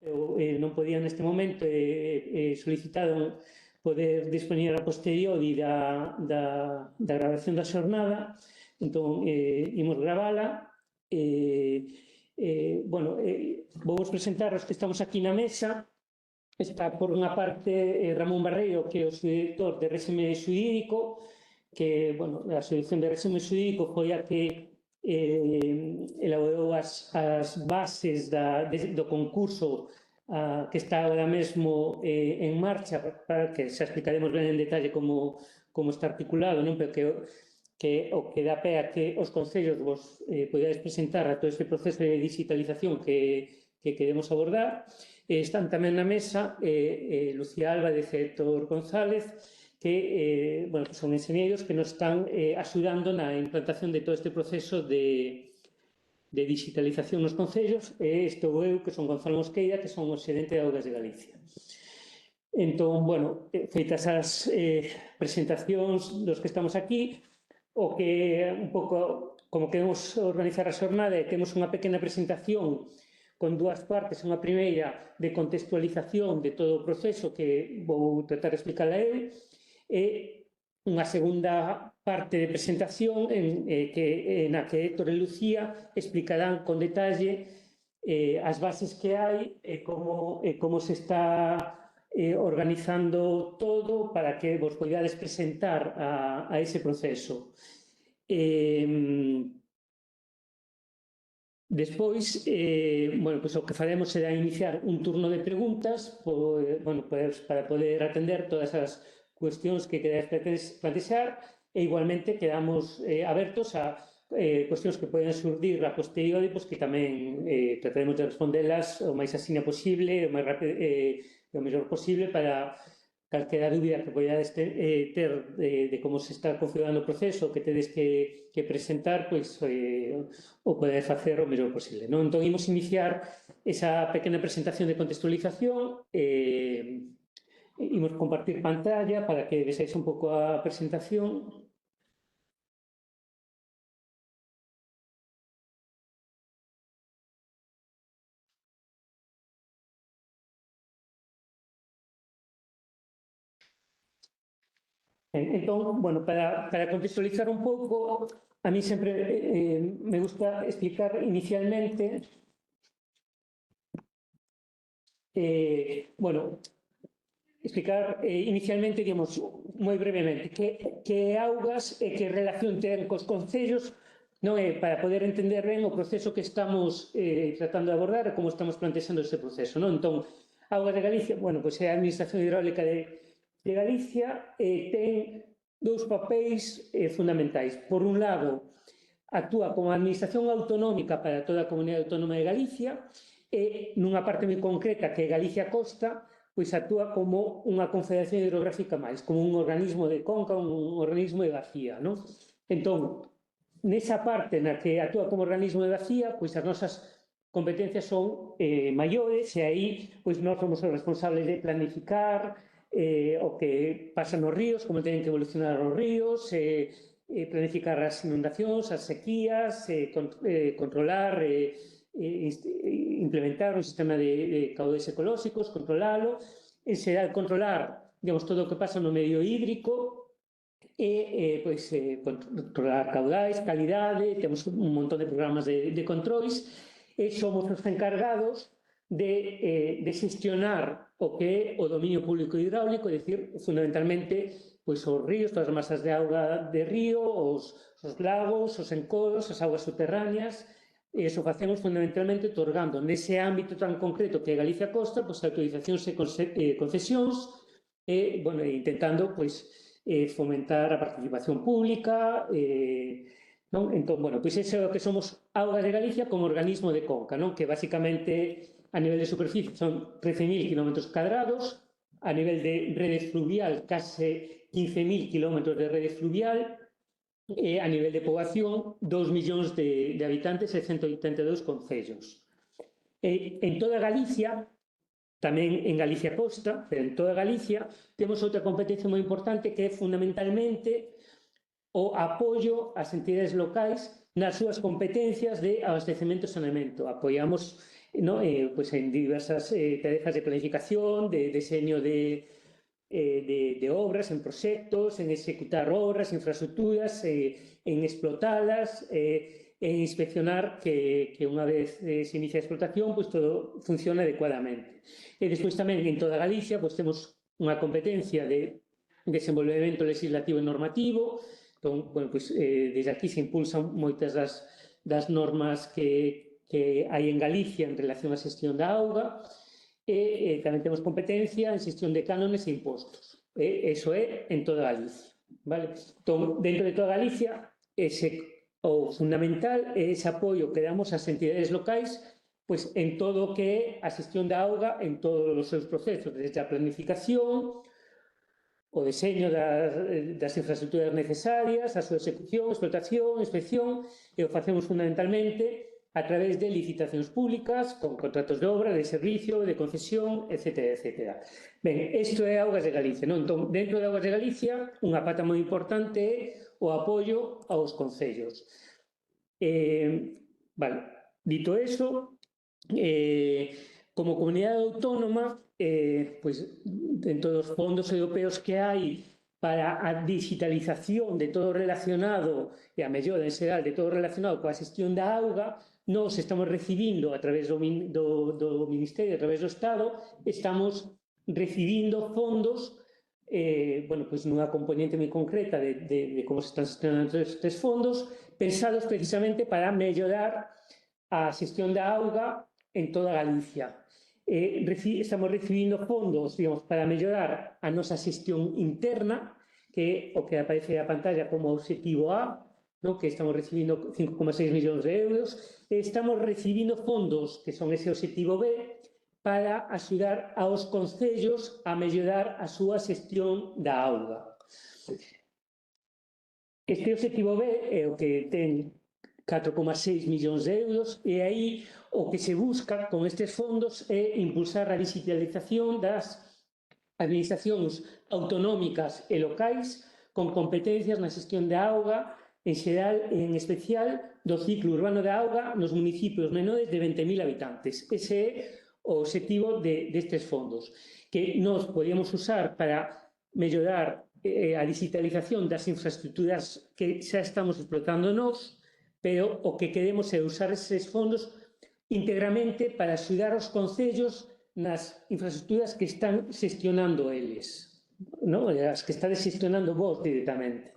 non podían neste momento, solicitaron poder dispoñer a posteriori da grabación da xornada, entón imos gravala. Vou vos presentar os que estamos aquí na mesa. Está por unha parte Ramón Barreiro, que é o subdirector de réxime xurídico, que, bueno, a solución de réxime xurídico foi a que elaborou as bases do concurso que está agora mesmo en marcha, para que xa explicaremos ben en detalle como está articulado, non? Pero que o que dá pé a que os concellos vos podades presentar a todo este proceso de digitalización que queremos abordar. Están tamén na mesa Lucía Álvarez e Héctor González, que son enxeñeiros que nos están axudando na implantación de todo este proceso de digitalización nos concellos, e estou eu, que son Gonzalo Mosqueira, que son o xerente de Augas de Galicia. Entón, feitas as presentacións dos que estamos aquí, o que un pouco, como queremos organizar a xornada, temos unha pequena presentación con dúas partes, unha primeira de contextualización de todo o proceso que vou tratar de explicar a eu, e unha segunda parte de presentación na que Héctor e Lucía explicarán con detalle as bases que hai e como se está organizando todo para que vos podades presentar a ese proceso. Despois, o que faremos será iniciar un turno de preguntas para poder atender todas as cuestións que queráis plantexar, e igualmente quedamos abertos a cuestións que poden surdir a posteriori, que tamén trataremos de respondelas o máis asina posible, o máis rápido o mellor posible, para calquera dúbida que podades ter de como se está configurando o proceso que tedes que presentar, o podedes facer o mellor posible. Entón, imos iniciar esa pequena presentación de contextualización. Imos compartir pantalla para que vexáis un pouco a presentación. Entón, para contextualizar un pouco, a mí sempre me gusta explicar inicialmente digamos, moi brevemente, que é Augas e que relación ten cos concellos, non é para poder entender ben o proceso que estamos tratando de abordar e como estamos plantexando este proceso, non? Entón, Augas de Galicia, é a Administración Hidráulica de Galicia, ten dous papéis fundamentais. Por un lado, actúa como administración autonómica para toda a Comunidade Autónoma de Galicia, e nunha parte moi concreta, que é Galicia Costa, actúa como unha confederación hidrográfica máis, como un organismo de conca, un organismo de bacía, non? Entón, nesa parte na que actúa como organismo de bacía, as nosas competencias son maiores, e aí nós somos os responsables de planificar o que pasa nos ríos, como teñen que evolucionar os ríos, planificar as inundacións, as sequías, controlar implementar un sistema de caudais ecolóxicos, controlalo, en xeral controlar, digamos, todo o que pasa no medio hídrico, e controlar caudais, calidade, temos un montón de programas de controis, e somos os encargados de xestionar o que é o dominio público hidráulico, é dicir, fundamentalmente os ríos, todas as masas de auga de río, os lagos, os encoros, as augas subterráneas, e iso facemos fundamentalmente otorgando nese ámbito tan concreto que é Galicia Costa, autorizacións e concesións, e intentando fomentar a participación pública, entón, ese é o que somos Augas de Galicia como organismo de conca, que basicamente a nivel de superficie son 13.000 km², a nivel de rede fluvial case 15.000 km de rede fluvial, e a nivel de poboación 2 millóns de habitantes e 182 concellos. En toda Galicia, tamén en Galicia Costa, pero en toda Galicia, temos outra competencia moi importante que é fundamentalmente o apoio ás entidades locais nas súas competencias de abastecemento e saneamento. Apoiamos ¿no? Pues en diversas tarefas de planificación, de diseño de obras, en proxectos, en executar obras, infraestructuras, en explotalas, en inspeccionar que unha vez se inicia a explotación, pues todo funciona adecuadamente. E despois tamén en toda Galicia pues temos unha competencia de desenvolvemento legislativo e normativo. Entón, bueno, pues, desde aquí se impulsan moitas das normas que hai en Galicia en relación á xestión da auga, e tamén temos competencia en xestión de cánones e impostos. Eso é en toda Galicia. Vale? Entón, dentro de toda Galicia, o fundamental é ese apoio que damos ás entidades locais pues, en todo o que é a xestión da auga en todos os seus procesos, desde a planificación, o diseño das infraestructuras necesarias, a súa execución, explotación, inspección, e o facemos fundamentalmente a través de licitacións públicas, con contratos de obra, de servicio, de concesión, etc. etc. Ben, isto é Augas de Galicia, non? Entón, dentro de Augas de Galicia, unha pata moi importante é o apoio aos concellos. Vale, dito eso, como comunidade autónoma, pues, dentro dos fondos europeos que hai para a digitalización de todo relacionado e a mellora en xeral de todo relacionado coa xestión da auga, nós estamos recibindo a través do Ministerio, a través do Estado, estamos recibindo fondos bueno, pues nunha componente moi concreta de como se están gestionando estes fondos, pensados precisamente para mellorar a xestión da auga en toda Galicia. Estamos recibindo fondos, digamos, para mellorar a nosa xestión interna, que é o que aparece na pantalla como objetivo A, ¿no? Que estamos recibindo 5,6 millóns de euros. Estamos recibindo fondos, que son ese objetivo B, para axudar aos concellos a mellorar a súa xestión da auga. Este objetivo B é o que ten 4,6 millóns de euros e aí o que se busca con estes fondos é impulsar a digitalización das administracións autonómicas e locais con competencias na xestión da auga en xeral e en especial do ciclo urbano da auga nos municipios menores de 20.000 habitantes. Ese é o objetivo destes fondos, que nós podíamos usar para mellorar a digitalización das infraestructuras que xa estamos explotando nós, pero o que queremos é usar eses fondos íntegramente para axudar aos concellos nas infraestructuras que están xestionando eles, ¿no? As que están xestionando vos directamente.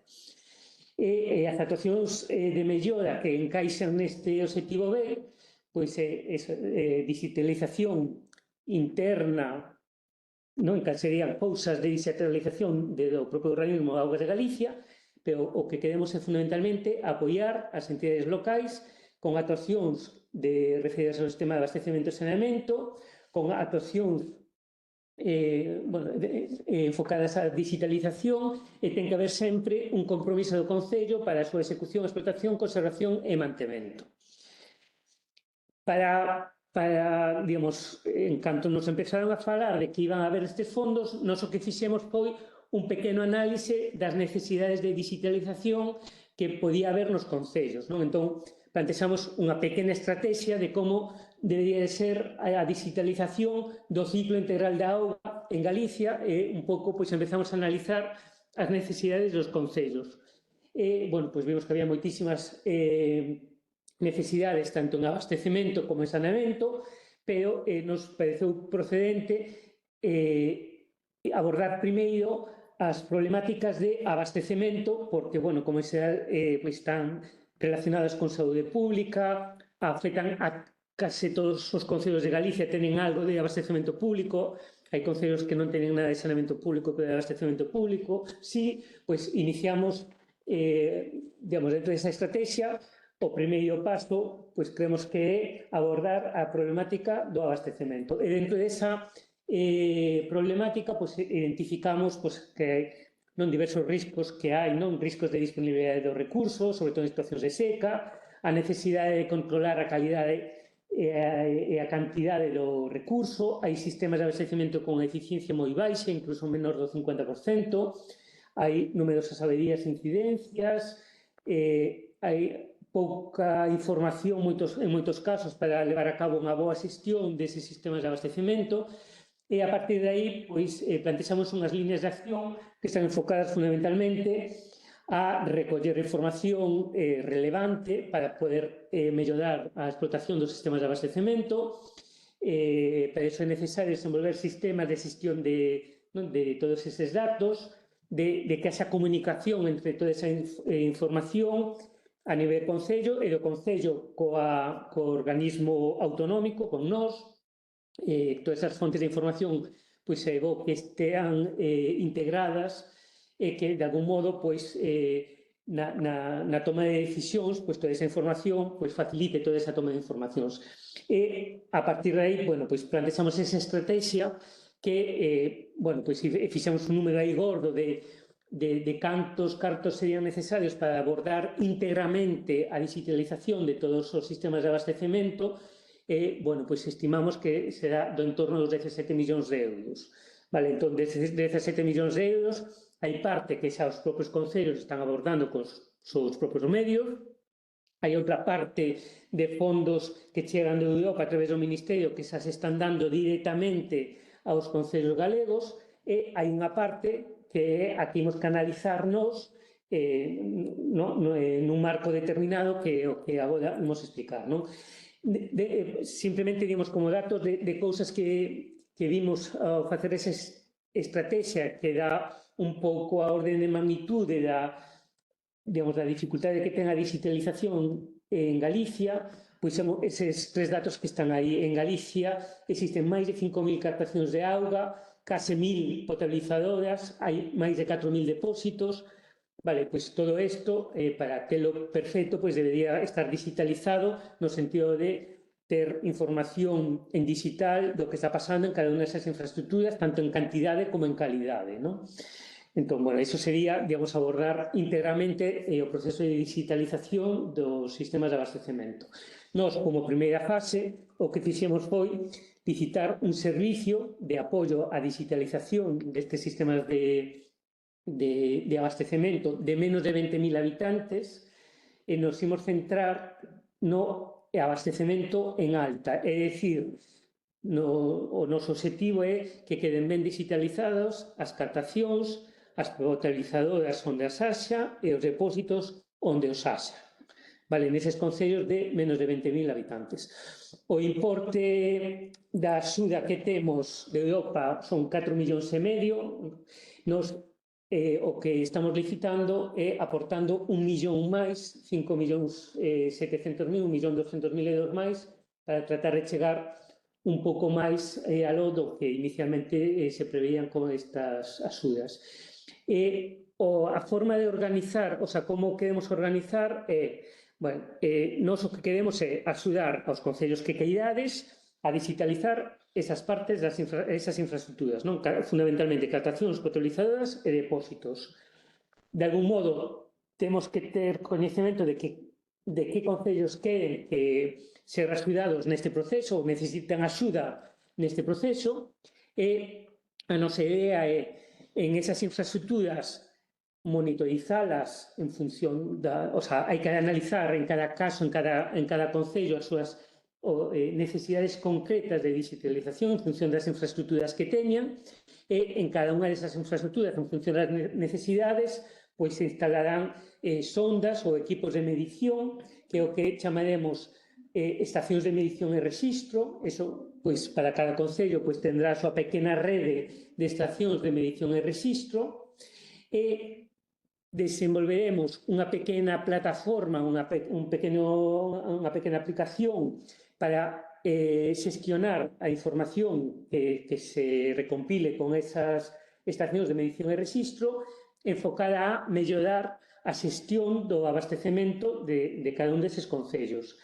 E as actuacións de mellora que encaixan neste objetivo B, pois é digitalización interna, non? Que serían cousas de digitalización do propio organismo Augas de Galicia, pero o que queremos é fundamentalmente apoiar as entidades locais con actuacións referidas ao sistema de abastecemento e saneamento, con actuacións enfocadas á digitalización, e ten que haber sempre un compromiso do Concello para a súa execución, explotación, conservación e mantemento. Digamos, en canto nos empezaron a falar de que iban a haber estes fondos, nós o que fixemos foi un pequeno análise das necesidades de digitalización que podía haber nos concellos, non? Entón, plantexamos unha pequena estrategia de como debería de ser a digitalización do ciclo integral da auga en Galicia e un pouco pois empezamos a analizar as necesidades dos concellos. Bueno, pois vimos que había moitísimas necesidades tanto en abastecemento como en saneamento, pero nos pareceu procedente abordar primeiro as problemáticas de abastecemento, porque, bueno, como están relacionadas con saúde pública, afectan a case todos os concellos de Galicia, tenen algo de abastecemento público, hai concellos que non tenen nada de saneamento público que de abastecemento público. Si, pois, iniciamos, digamos, dentro desa estrategia, o primeiro paso, pois, creemos que é abordar a problemática do abastecemento. E dentro desa problemática, pois, identificamos pois, que hai diversos riscos que hai, riscos de disponibilidade dos recursos, sobre todo en situacións de seca, a necesidade de controlar a calidade e a cantidade do recurso, hai sistemas de abastecemento con eficiencia moi baixa, incluso menor do 50%, hai numerosas averías e incidencias, hai pouca información en moitos casos para levar a cabo unha boa xestión deses sistemas de abastecemento, e a partir de aí pois, plantexamos unhas líneas de acción que están enfocadas fundamentalmente a recoller información relevante para poder mellorar a explotación dos sistemas de abastecemento. Para iso é necesario desenvolver sistemas de xestión de todos eses datos, de que haxa comunicación entre toda esa información a nivel concello e do concello co organismo autonómico, con nós. Todas as fontes de información pois é bo que estean integradas e que de algún modo pois na toma de decisións pois toda esa información pois facilite toda esa toma de informacións. E a partir de aí, bueno, pois plantexamos esa estrategia que, bueno, pois fixemos un número aí gordo de cantos cartos serían necesarios para abordar íntegramente a digitalización de todos os sistemas de abastecemento. Bueno, pois estimamos que será do entorno dos 17 millóns de euros. Vale, entón, deses 17 millóns de euros, hai parte que xa os propios concellos están abordando cos seus propios medios, hai outra parte de fondos que chegan de Europa a través do Ministerio que xa se están dando directamente aos concellos galegos, e hai unha parte que a que imos canalizarnos nun marco determinado que é o que agora imos explicar, non? Simplemente dimos como datos de cousas que vimos ao facer esa estrategia que dá un pouco a orden de magnitude da dificultade que ten a digitalización en Galicia. Pois son eses tres datos que están aí. En Galicia existen máis de 5.000 captacións de auga, case 1.000 potabilizadoras, hai máis de 4.000 depósitos. Vale, pois todo isto, para telo perfecto, pois debería estar digitalizado no sentido de ter información en digital do que está pasando en cada unha desas infraestructuras, tanto en cantidade como en calidade, non? Entón, bueno, iso sería, digamos, abordar íntegramente o proceso de digitalización dos sistemas de abastecemento. Nós, como primeira fase, o que fixemos foi licitar un servicio de apoio á digitalización destes sistemas de abastecemento de menos de 20.000 habitantes, e nos imos centrar no abastecemento en alta, é dicir, o noso objetivo é que queden ben digitalizados as captacións, as potabilizadoras onde as haxa e os depósitos onde os haxa. Vale, neses concellos de menos de 20.000 habitantes. O importe da axuda que temos de Europa son 4,5 millóns. Nos o que estamos licitando é aportando 1 millón máis, 5.700.000, 1.200.000 euros máis, para tratar de chegar un pouco máis aló do que inicialmente se preveían con estas axudas. A forma de organizar, o sea, como queremos organizar é, bueno, nós o que queremos é axudar aos concellos que queidades a digitalizar esas partes esas infraestructuras, non? Fundamentalmente captacións, potabilizadoras e depósitos. De algún modo, temos que ter coñecemento de que concellos queren ser axudados neste proceso ou necesitan axuda neste proceso, e a nosa idea é, en esas infraestructuras, monitorizalas en función o sea, hai que analizar en cada caso, en cada concello as súas necesidades concretas de digitalización en función das infraestructuras que teñan, e en cada unha desas infraestructuras, en función das necesidades, pois se instalarán sondas ou equipos de medición, que é o que chamaremos estacións de medición e rexistro. Eso, pois, para cada concello, pois, tendrá a súa pequena rede de estacións de medición e rexistro, e desenvolveremos unha pequena plataforma, unha pequena aplicación para xestionar a información que se recompile con esas estacións de medición e rexistro, enfocada a mellorar a xestión do abastecemento de cada un deses concellos.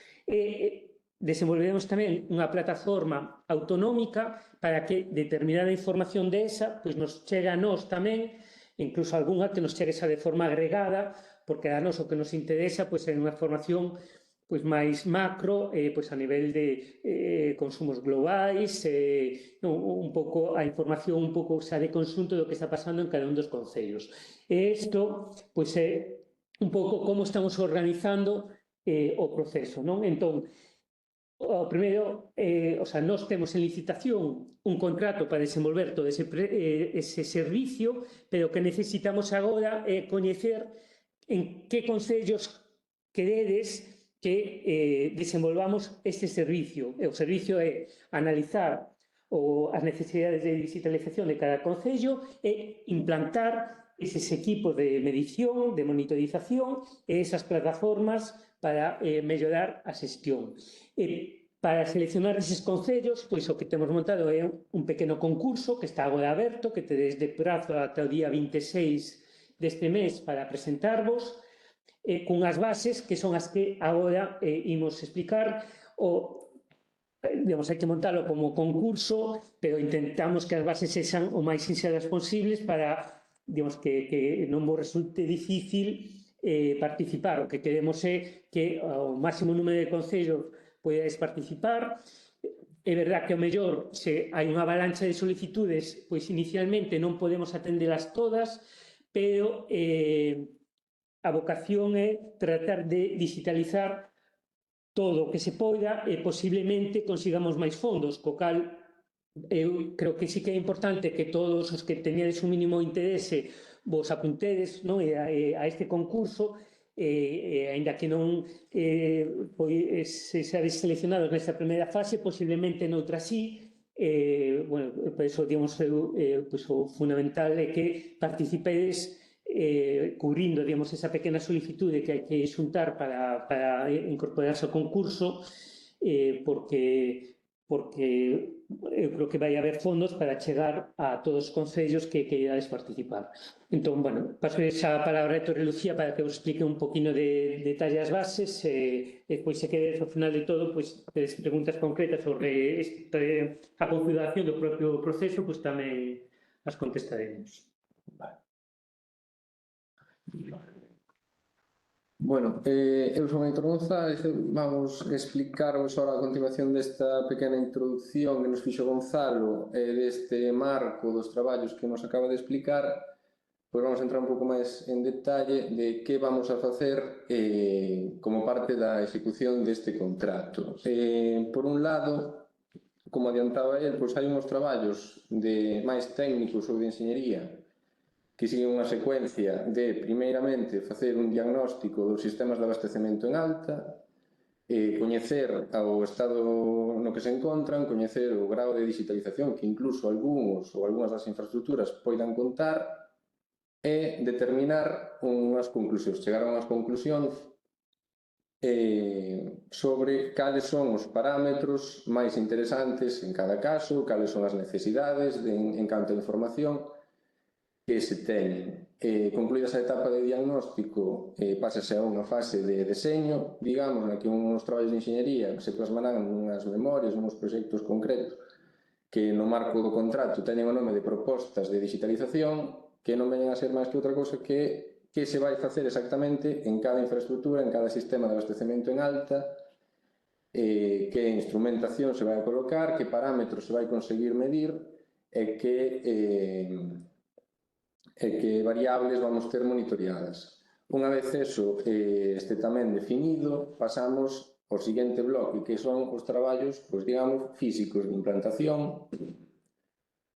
Desenvolveremos tamén unha plataforma autonómica para que determinada información desa pois nos chegue a nós tamén, incluso algunha que nos chegue xa de forma agregada, porque a nós o que nos interesa pois, é unha formación pois, máis macro, pois, a nivel de consumos globais, un pouco a información un pouco xa de conxunto do que está pasando en cada un dos concellos. E isto pois, é un pouco como estamos organizando o proceso, non? Entón, o primeiro, nós temos en licitación un contrato para desenvolver todo ese servicio, pero o que necesitamos agora é coñecer en que concellos queredes que desenvolvamos este servicio. O servicio é analizar as necesidades de digitalización de cada concello e implantar eses equipos de medición, de monitorización e esas plataformas para mellorar a xestión. Para seleccionar eses concellos, pois o que temos montado é un pequeno concurso que está agora aberto, que tedes de prazo ata o día 26 deste mes para presentarvos, cunhas bases que son as que agora imos explicar. Digamos, hai que montarlo como concurso, pero intentamos que as bases sexan o máis sinxelas posibles para, digamos, que non vos resulte difícil participar. O que queremos é que o máximo número de concellos poidades participar. É verdad que ao mellor se hai unha avalancha de solicitudes, pois inicialmente non podemos atendelas todas, pero a vocación é tratar de digitalizar todo o que se poida e posiblemente consigamos máis fondos, co cal eu creo que sí que é importante que todos os que teñades un mínimo interese vos apuntedes, non, a este concurso, aínda que non se seades seleccionados nesta primeira fase, posiblemente noutra sí. Por iso, digamos, o fundamental é que participedes cubrindo, digamos, esa pequena solicitude que hai que xuntar para incorporarse ao concurso, porque eu creo que vai haber fondos para chegar a todos os concellos que queirades participar. Entón, bueno, paso esa palabra a Torre Lucía para que vos explique un poquinho de detalle as bases, e depois se quedes ao final de todo, pois tedes preguntas concretas sobre a configuración do propio proceso, pois tamén as contestaremos. Bueno, eu son Aitor González, vamos explicaros ahora a continuación desta pequena introducción que nos fixo Gonzalo deste marco dos traballos que nos acaba de explicar. Pois vamos a entrar un pouco máis en detalle de que vamos a facer como parte da execución deste contrato. Por un lado, como adiantaba el, pois hai uns traballos máis técnicos ou de enxeñería que siguen unha secuencia de, primeiramente, facer un diagnóstico dos sistemas de abastecemento en alta, coñecer o estado no que se encontran, coñecer o grau de digitalización que incluso algúns ou algunhas das infraestructuras poidan contar e determinar unhas conclusións, chegar a unhas conclusións sobre cales son os parámetros máis interesantes en cada caso, cales son as necesidades en canto a información que se teñen. Concluída esa etapa de diagnóstico, pásase a unha fase de deseño, digamos, na que uns traballos de enxeñería se plasmarán nunhas memorias, nuns proxectos concretos que no marco do contrato teñen o nome de propostas de digitalización, que non veñen a ser máis que outra cosa que se vai facer exactamente en cada infraestructura, en cada sistema de abastecemento en alta, que instrumentación se vai a colocar, que parámetros se vai conseguir medir e que variables vamos ter monitoreadas. Unha vez eso este tamén definido, pasamos ao seguinte bloque, que son os traballos, pois, digamos, físicos de implantación,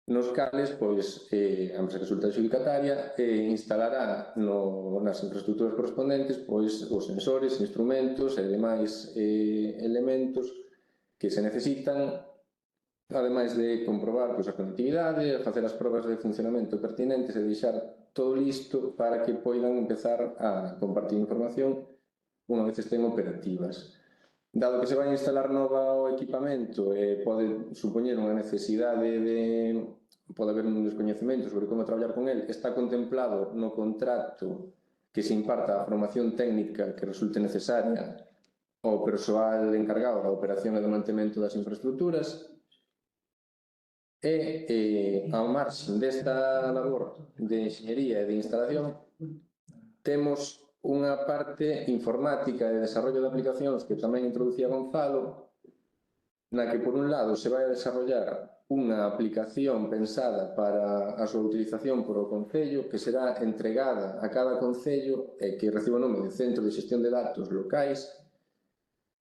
nos cales, pois, a empresa que resulta adxudicataria instalará nas infraestructuras correspondentes, pois, os sensores, instrumentos e demais elementos que se necesitan, ademais de comprobar a conectividade, facer as probas de funcionamento pertinentes e deixar todo listo para que poidan empezar a compartir información unha vez estén operativas. Dado que se vai instalar novo equipamento, pode supoñer unha necesidade pode haber un descoñecemento sobre como traballar con el, está contemplado no contrato que se imparta a formación técnica que resulte necesaria ao persoal encargado da operación e do mantemento das infraestructuras. Ao marxen desta labor de enxeñería e de instalación, temos unha parte informática de desarrollo de aplicacións que tamén introducía Gonzalo, na que, por un lado, se vai a desarrollar unha aplicación pensada para a súa utilización por o Concello, que será entregada a cada Concello e que recibe o nome de Centro de Xestión de Datos Locais,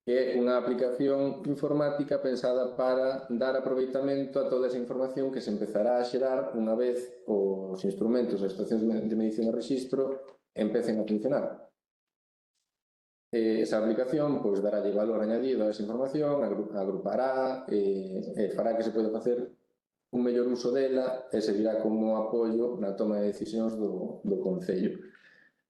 que é unha aplicación informática pensada para dar aproveitamento a toda esa información que se empezará a xerar unha vez os instrumentos das estacións de medición e rexistro empecen a funcionar. Esa aplicación pois, darálle valor añadido a esa información, agrupará e fará que se poida facer un mellor uso dela e servirá como apoio na toma de decisións do Concello.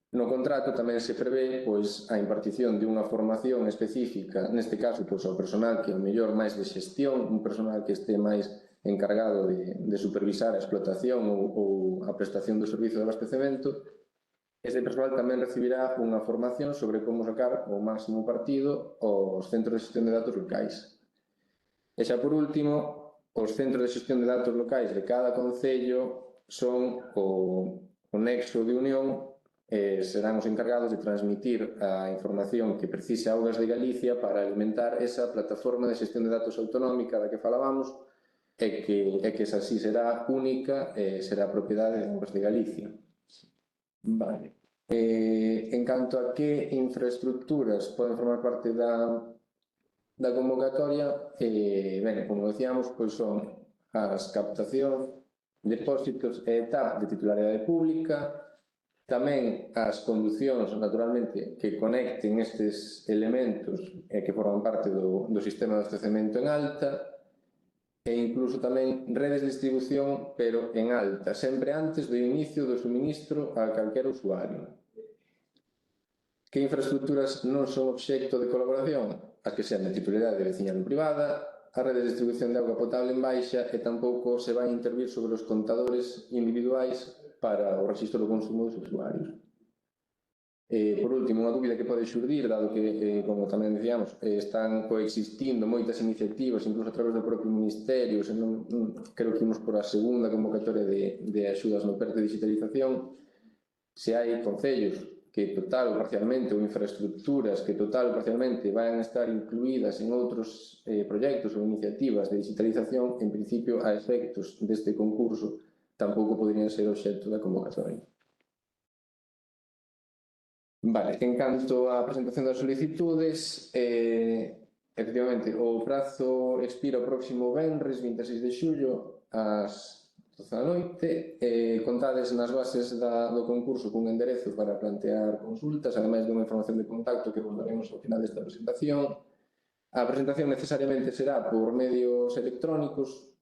No contrato tamén se prevé pois, a impartición de unha formación específica, neste caso pois, ao personal que é o mellor máis de xestión, un personal que este máis encargado de supervisar a explotación ou a prestación do servizo de abastecemento. Este personal tamén recibirá unha formación sobre como sacar o máximo partido aos centros de xestión de datos locais. E xa por último, os centros de xestión de datos locais de cada concello son o nexo de unión serán os encargados de transmitir a información que precise Augas de Galicia para alimentar esa plataforma de xestión de datos autonómica da que falábamos e que esa sí será única e será propiedade de Augas de Galicia. Vale. En canto a que infraestructuras poden formar parte da convocatoria, ben, como decíamos, pois son as captacións, depósitos e TAP de titularidade pública, tamén as conducións, naturalmente, que conecten estes elementos que forman parte do sistema de abastecemento en alta e incluso tamén redes de distribución, pero en alta, sempre antes do inicio do suministro a calquera usuario. Que infraestructuras non son obxecto de colaboración? As que sean de titularidade veciñal ou privada, a rede de distribución de auga potable en baixa e tampouco se vai intervir sobre os contadores individuais para o rexistro do consumo dos usuarios. Por último, unha dúbida que pode xurdir, dado que, como tamén dicíamos, están coexistindo moitas iniciativas, incluso a través do propio Ministerio, creo que imos por a segunda convocatoria de axudas no PERTE de digitalización, se hai concellos que total ou parcialmente ou infraestructuras que total ou parcialmente van a estar incluídas en outros proxectos ou iniciativas de digitalización, en principio, a efectos deste concurso, tampouco poderían ser obxecto da convocatoria. Vale, en canto á presentación das solicitudes, efectivamente, o prazo expira o próximo venres, 26 de xullo, ás 12 da noite. Contades nas bases do concurso cun enderezo para plantear consultas, ademais dunha información de contacto que vos daremos ao final desta presentación. A presentación necesariamente será por medios electrónicos,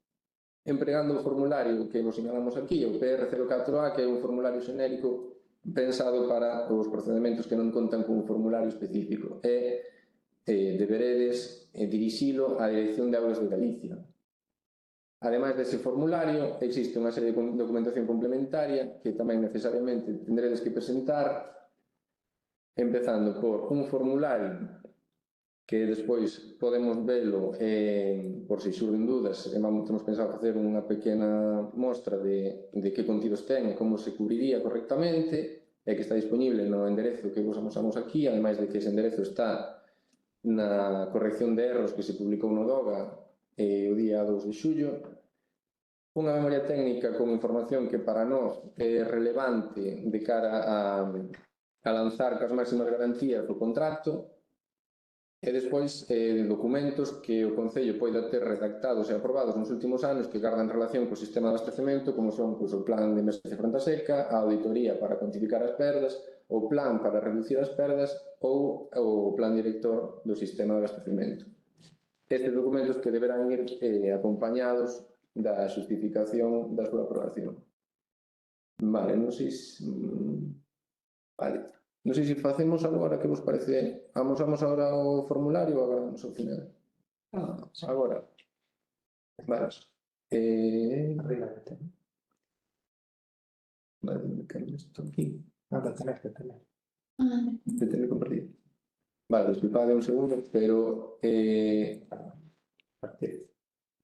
empregando o formulario que vos señalamos aquí, o PR04A, que é un formulario xenérico pensado para os procedementos que non contan con un formulario específico. Deberedes dirixilo á Dirección de Augas de Galicia. Ademais dese formulario, existe unha serie de documentación complementaria que tamén necesariamente tendredes que presentar, empezando por un formulario que despois podemos velo por se xurden dúdas, temos pensado facer unha pequena mostra de que contidos ten e como se cubriría correctamente e que está disponible no enderezo que vos amosamos aquí, ademais de que ese enderezo está na corrección de erros que se publicou no DOGA o día 2 de xullo. Unha memoria técnica con información que para nós é relevante de cara a lanzar cas máximas garantías do contrato. E despois documentos que o Concello poida ter redactados e aprobados nos últimos anos que gardan relación co sistema de abastecemento, como son o plan de emerxencia fronte a seca, a auditoría para cuantificar as perdas, o plan para reducir as perdas ou o plan director do sistema de abastecemento. Estes documentos que deberán ir acompañados da xustificación da súa aprobación. Vale, non sei se... Vale. Non sei se facemos agora, que vos parece? Amosamos agora o formulario ou agardamos ao final? Agora. Vale. Vale, me cae isto aquí. De tener compartido. Vale, disculpade un segundo, pero...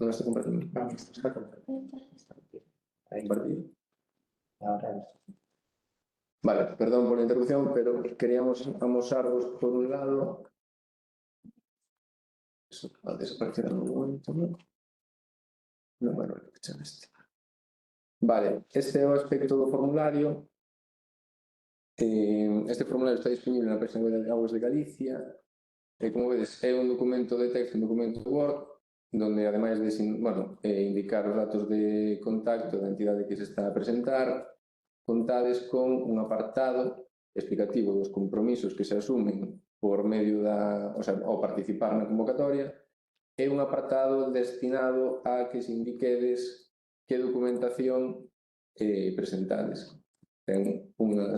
non está compartido? Está compartido. Compartido. Vale, perdón por la interrupción, pero queríamos amosarvos por un lado. Eso va a desaparecer en algún momento, ¿no? No, bueno, lo que echan este. Vale, este é o aspecto do formulario. Este formulario está disponible na página web de Augas de Galicia. como vedes, é un documento de texto, un documento Word, donde ademais de indicar os datos de contacto da entidade que se está a presentar, contades con un apartado explicativo dos compromisos que se asumen por medio ao participar na convocatoria, e un apartado destinado a que se indiquedes que documentación presentades. Ten unha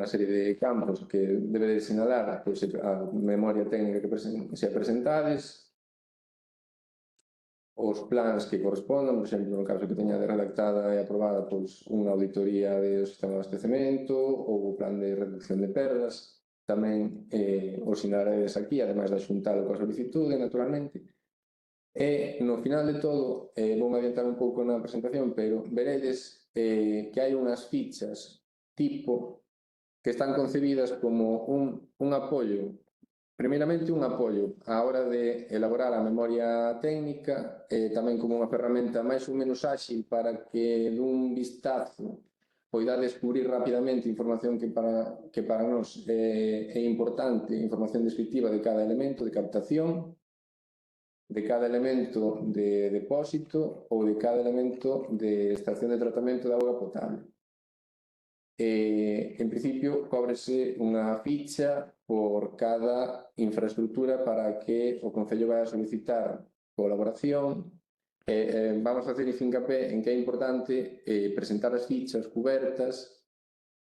serie de campos que debedes sinalar pois, a memoria técnica que se presentades, os plans que correspondan, por exemplo, no caso que teña redactada e aprobada pois, unha auditoría do sistema de abastecemento ou o plan de reducción de perdas, tamén o sinaredes aquí, ademais de xuntalo coa solicitude, naturalmente. E no final de todo, vou adiantar un pouco na presentación, pero veredes que hai unhas fichas tipo que están concebidas como un apoio. Primeiramente, un apoio á hora de elaborar a memoria técnica, tamén como unha ferramenta máis ou menos áxil para que dun vistazo poida descubrir rapidamente información que para nós é importante, información descriptiva de cada elemento de captación, de cada elemento de depósito ou de cada elemento de estación de tratamento de auga potable. En principio, cóbrese unha ficha por cada infraestructura para que o Concello vai a solicitar colaboración. Vamos a facer fincapé en que é importante presentar as fichas cubertas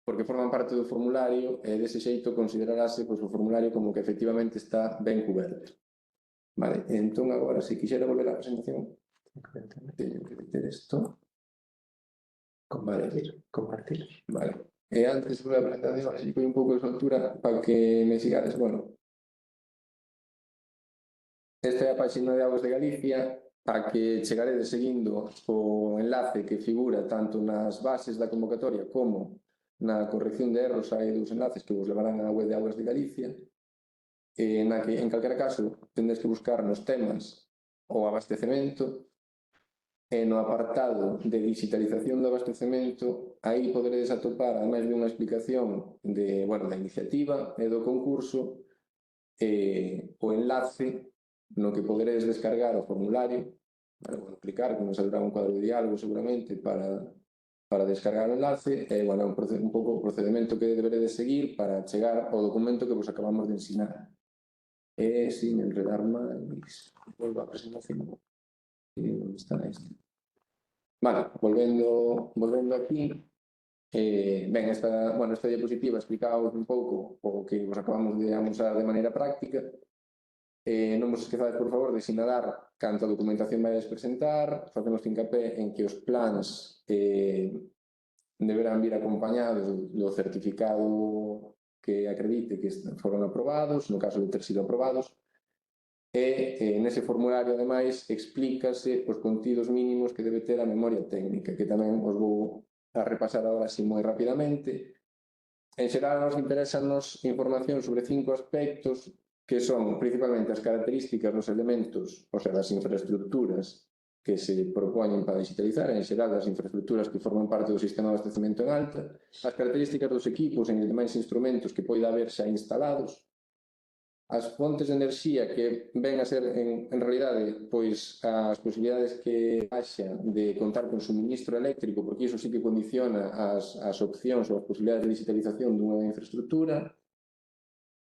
porque forman parte do formulario e dese xeito considerarase o formulario como que efectivamente está ben cuberto. Vale, entón agora, se quixera volver á presentación, teño que meter isto. Compartir. Vale. E antes de a presentación, así que un pouco de soltura para que me sigades. Bueno, esta é a página de Augas de Galicia, a que chegaredes seguindo o enlace que figura tanto nas bases da convocatoria como na corrección de erros. Hai dous enlaces que vos levarán á web de Augas de Galicia, na que, en calquera caso, tendes que buscar nos temas o abastecemento. E no apartado de digitalización do abastecemento, aí poderedes atopar, ademais de unha explicación da iniciativa e do concurso, o enlace no que poderedes descargar o formulario, clicar, que nos saldrá un cuadro de diálogo seguramente para descargar o enlace, e un pouco o procedimento que deberedes seguir para chegar ao documento que vos acabamos de ensinar. E sin enredar máis, volvo a presentación. Onde está este? Vale, volvendo aquí, esta diapositiva explicaba un pouco o que vos acabamos de amosar de maneira práctica. Non vos esquezades, por favor, de sinalar canta documentación vais presentar, facemos fincapé en que os plans deberán vir acompañados do certificado que acredite que foron aprobados, no caso de ter sido aprobados. E nese formulario, ademais, explícase os contidos mínimos que debe ter a memoria técnica, que tamén os vou a repasar agora así moi rapidamente. En xeral, nos interesanos información sobre 5 aspectos que son principalmente as características dos elementos, ou sea, das infraestructuras que se propoñen para digitalizar, en xeral das infraestructuras que forman parte do sistema de abastecemento en alta, as características dos equipos e demais instrumentos que poida haber xa instalados, as fontes de enerxía que ven a ser en realidade pois as posibilidades que haxa de contar con suministro eléctrico, porque iso sí que condiciona as opcións ou as posibilidades de digitalización dunha infraestructura,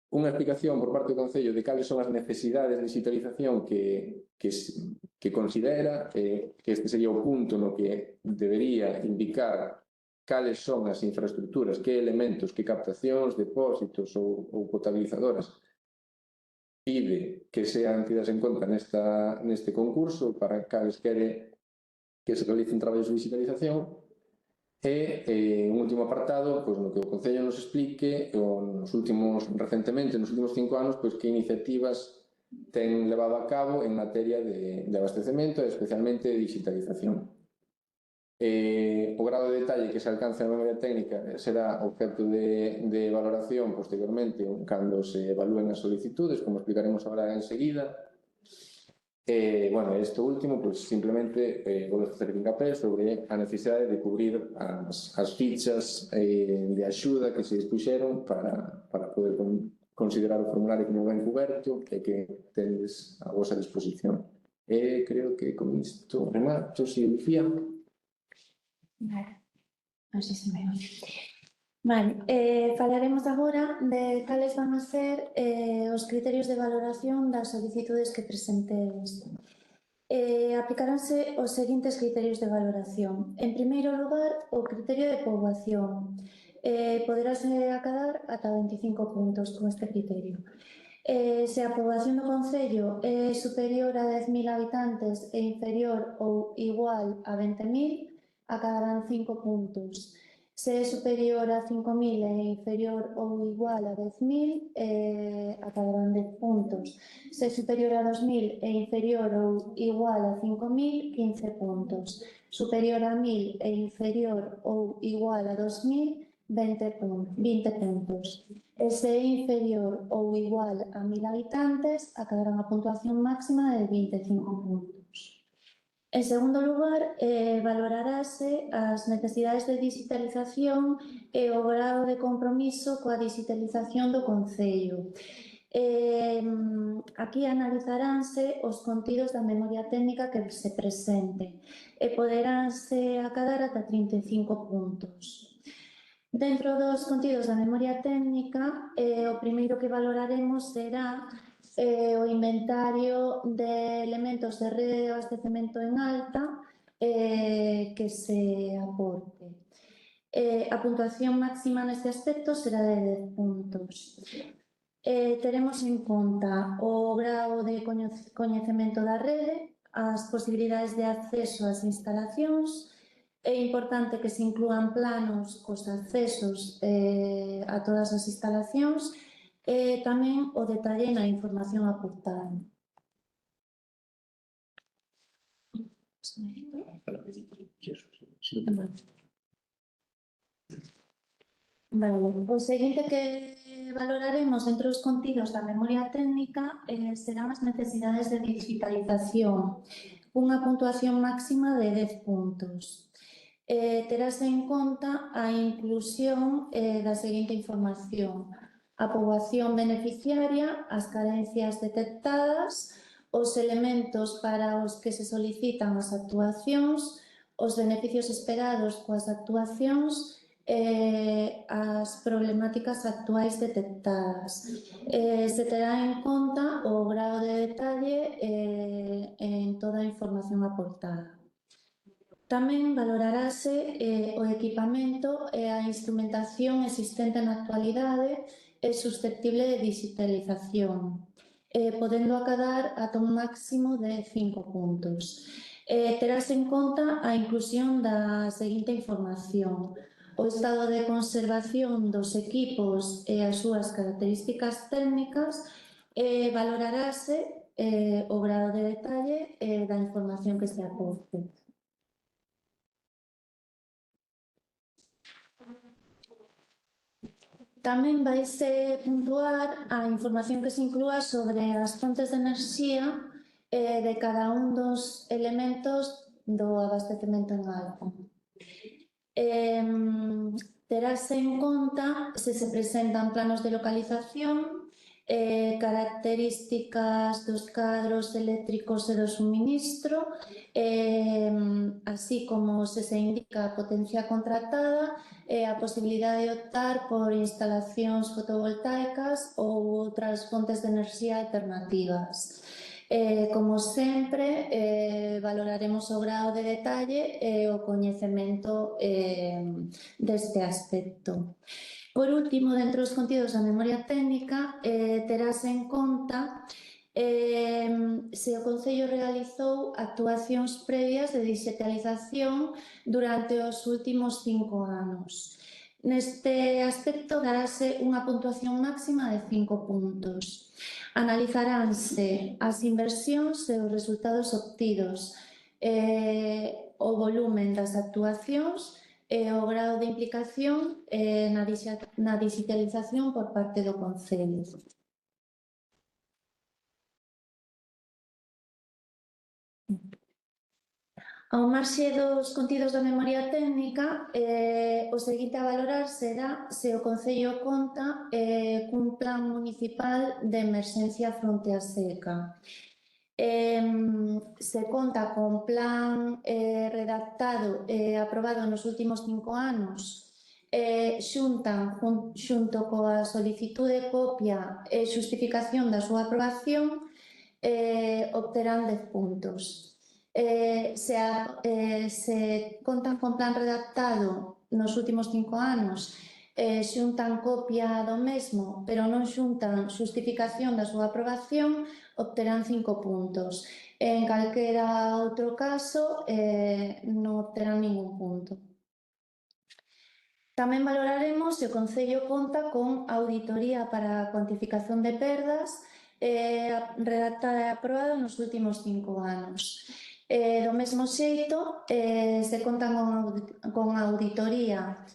unha explicación por parte do Concello de cales son as necesidades de digitalización que considera, que este sería o punto no que debería indicar cales son as infraestructuras, que elementos, que captacións, depósitos ou potabilizadoras pide que sean tidas en conta neste concurso para cales quere que se realicen traballos de digitalización. E un último apartado no que o Concello nos explique recentemente, nos últimos 5 anos, que iniciativas ten levado a cabo en materia de abastecemento e especialmente de digitalización. O grado de detalle que se alcance na memoria técnica será objeto de valoración posteriormente cando se evalúen as solicitudes, como explicaremos agora enseguida. Isto último, simplemente vou facer fincapé sobre a necesidade de cubrir as fichas de axuda que se expuxeron para poder considerar o formulario como ben cuberto e que tendes a vosa disposición. E creo que con isto remato, si Lucía. Vale, así se me oye. Vale, falaremos agora de cales van a ser os criterios de valoración das solicitudes que presentedes. Aplicaránse os seguintes criterios de valoración. En primeiro lugar, o criterio de poboación. Poderase acadar ata 25 puntos con este criterio. Se a poboación do concello é superior a 10.000 habitantes e inferior ou igual a 20.000, acadarán 5 puntos. Se é superior a 5.000 e inferior ou igual a 10.000, acadarán 10 puntos. Se é superior a 2.000 e inferior ou igual a 5.000, 15 puntos. Superior a 1.000 e inferior ou igual a 2.000, 20 puntos. E se é inferior ou igual a 1.000 habitantes, acadarán a puntuación máxima de 25 puntos. En segundo lugar, valorarase as necesidades de digitalización e o grado de compromiso coa digitalización do concello. Aquí analizaránse os contidos da memoria técnica que se presente e poderánse acadar ata 35 puntos. Dentro dos contidos da memoria técnica, o primeiro que valoraremos será o inventario de elementos de rede de abastecemento en alta que se aporte. A puntuación máxima neste aspecto será de 10 puntos. Teremos en conta o grado de coñecemento da rede, as posibilidades de acceso ás instalacións. É importante que se inclúan planos cos accesos a todas as instalacións e tamén o detalle na información aportada. Vale, o seguinte que valoraremos dentro dos contidos da memoria técnica serán as necesidades de digitalización, unha puntuación máxima de 10 puntos. Terase en conta a inclusión da seguinte información: a poboación beneficiaria, as carencias detectadas, os elementos para os que se solicitan as actuacións, os beneficios esperados coas actuacións e as problemáticas actuais detectadas. Se terá en conta o grado de detalle en toda a información aportada. Tamén valorarase o equipamento e a instrumentación existente na actualidade é susceptible de digitalización, podendo acadar ata un máximo de 5 puntos. Terase en conta a inclusión da seguinte información: o estado de conservación dos equipos e as súas características técnicas, valorarase o grado de detalle da información que se aporte. Tamén vaise puntuar a información que se inclúa sobre as fontes de enerxía de cada un dos elementos do abastecemento en alta. Terase en conta se se presentan planos de localización, características dos cadros eléctricos e do suministro, así como se indica a potencia contratada e a posibilidade de optar por instalacións fotovoltaicas ou outras fontes de enerxía alternativas. Como sempre, valoraremos o grado de detalle e o coñecemento deste aspecto. Por último, dentro dos contidos da memoria técnica, terase en conta se o Concello realizou actuacións previas de digitalización durante os últimos 5 anos. Neste aspecto darase unha puntuación máxima de 5 puntos. Analizaránse as inversións e os resultados obtidos, o volumen das actuacións e o grado de implicación na digitalización por parte do Concello. Ao marxe dos contidos da memoria técnica, o seguinte a valorar será se o Concello conta cun plan municipal de emerxencia fronte á seca. Se conta con plan redactado e aprobado nos últimos 5 anos, xuntan xunto coa solicitude, copia e xustificación da súa aprobación, obterán 10 puntos. Se contan con plan redactado nos últimos 5 anos, xuntan copia do mesmo, pero non xuntan xustificación da súa aprobación, obterán 5 puntos. En calquera outro caso, non obterán ningún punto. Tamén valoraremos se o Concello conta con auditoría para a cuantificación de perdas redactada e aprobada nos últimos 5 anos. Do mesmo xeito, se contan con auditoría,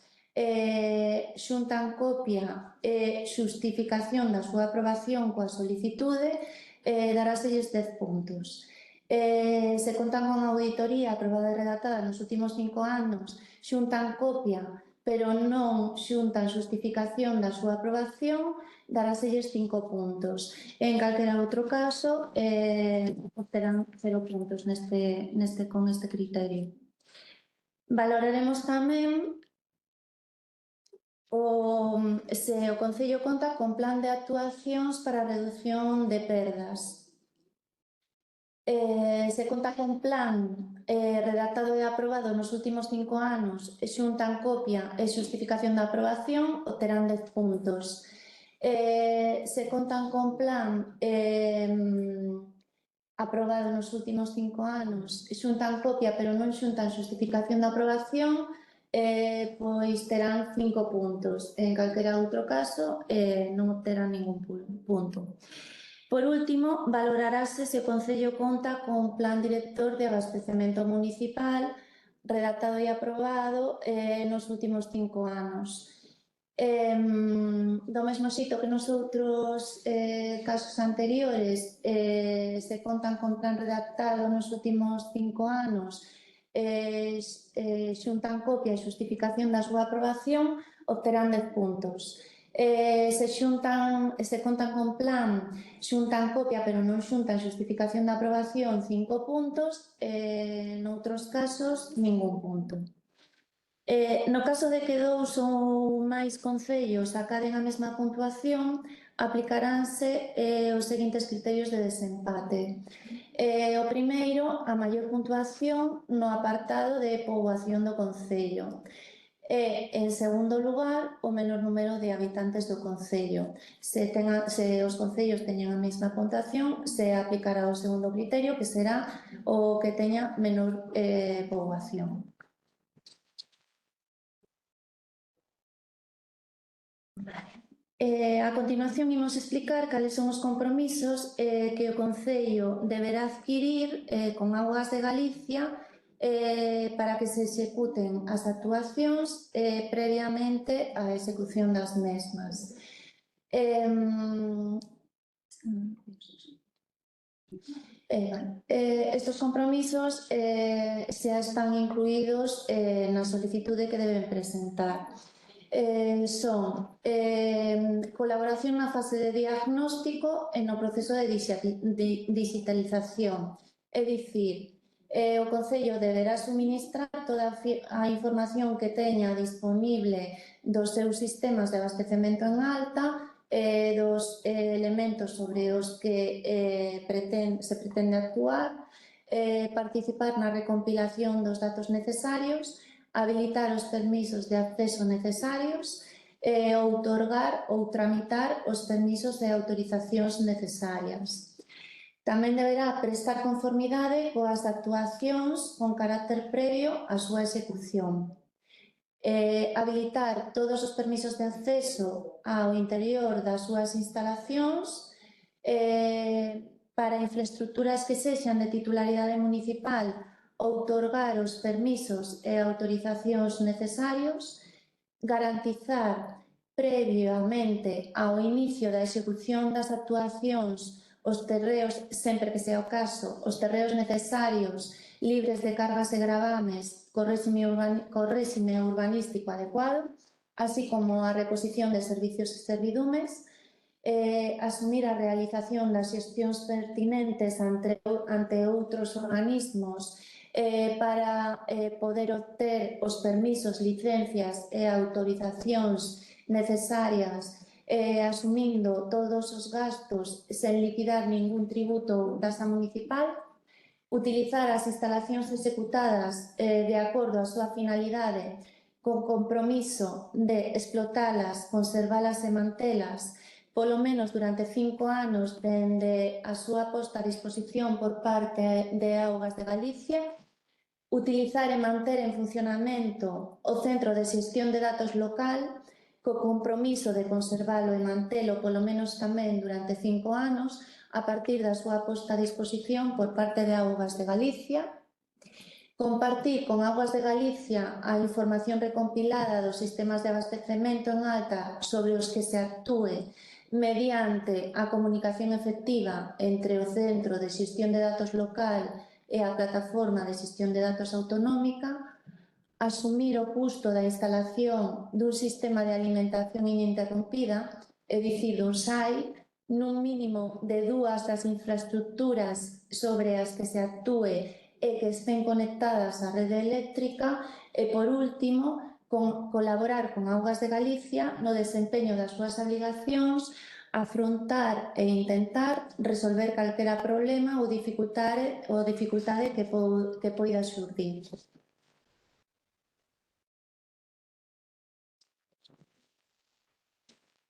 xuntan copia e xustificación da súa aprobación coa solicitude, daráselles 10 puntos. Se contan con auditoría aprobada e redactada nos últimos 5 anos, xuntan copia pero non xuntan xustificación da súa aprobación, daráselles 5 puntos. En calquera outro caso, obterán 0 puntos con este criterio. Valoraremos tamén se o Concello conta con plan de actuacións para a reducción de perdas. Se conta con plan redactado e aprobado nos últimos 5 anos, xuntan copia e xustificación da aprobación, obterán 10 puntos. Se contan con plan aprobado nos últimos 5 anos, xuntan copia pero non xuntan xustificación da aprobación, pois terán 5 puntos. En calquera outro caso, non obterán ningún punto. Por último, valorarase se o Concello conta con plan director de abastecemento municipal redactado e aprobado nos últimos 5 anos. Do mesmo xeito que nos outros casos anteriores, se contan con plan redactado nos últimos 5 anos, xuntan copia e xustificación da súa aprobación, obterán 10 puntos. Se contan con plan, xuntan copia pero non xuntan xustificación da aprobación, 5 puntos, noutros casos, ningún punto. No caso de que 2 ou máis concellos acaden a mesma puntuación, aplicaránse os seguintes criterios de desempate. O primeiro, a maior puntuación no apartado de poboación do concello. En segundo lugar, o menor número de habitantes do concello. Se os concellos teñen a mesma puntuación, se aplicará o segundo criterio, que será o que teña menor poboación. A continuación imos explicar cales son os compromisos que o Concello deberá adquirir con Augas de Galicia para que se executen as actuacións previamente á execución das mesmas. Estos compromisos xa están incluídos na solicitude que deben presentar. Son colaboración na fase de diagnóstico e no proceso de digitalización. É dicir, o Concello deberá suministrar toda a información que teña disponible dos seus sistemas de abastecemento en alta, dos elementos sobre os que se pretende actuar, participar na recompilación dos datos necesarios, habilitar os permisos de acceso necesarios e outorgar ou tramitar os permisos de autorizacións necesarias. Tamén deberá prestar conformidade coas actuacións con carácter previo á súa execución. Habilitar todos os permisos de acceso ao interior das súas instalacións para infraestructuras que sexan de titularidade municipal, outorgar os permisos e autorizacións necesarios, garantizar previamente ao inicio da execución das actuacións os terreos, sempre que sea o caso, os terreos necesarios libres de cargas e gravames co réxime urbanístico adecuado, así como a reposición de servicios e servidumes, asumir a realización das xestións pertinentes ante outros organismos para poder obter os permisos, licencias e autorizacións necesarias, asumindo todos os gastos sen liquidar ningún tributo da tasa municipal, utilizar as instalacións executadas de acordo á súa finalidade con compromiso de explotalas, conservalas e mantelas polo menos durante 5 anos dende a súa posta a disposición por parte de Augas de Galicia, utilizar e manter en funcionamento o Centro de Xestión de Datos local co compromiso de conservalo e mantelo polo menos tamén durante 5 anos a partir da súa posta a disposición por parte de Augas de Galicia, compartir con Augas de Galicia a información recompilada dos sistemas de abastecemento en alta sobre os que se actúe mediante a comunicación efectiva entre o Centro de Xestión de Datos local e a Plataforma de Xestión de Datos autonómica, asumir o custo da instalación dun sistema de alimentación ininterrompida, é dicir, dun SAI, nun mínimo de 2 das infraestructuras sobre as que se actúe e que estén conectadas á rede eléctrica e, por último, colaborar con Augas de Galicia no desempeño das súas obrigacións, afrontar e intentar resolver calquera problema ou dificultade que poida xurdir.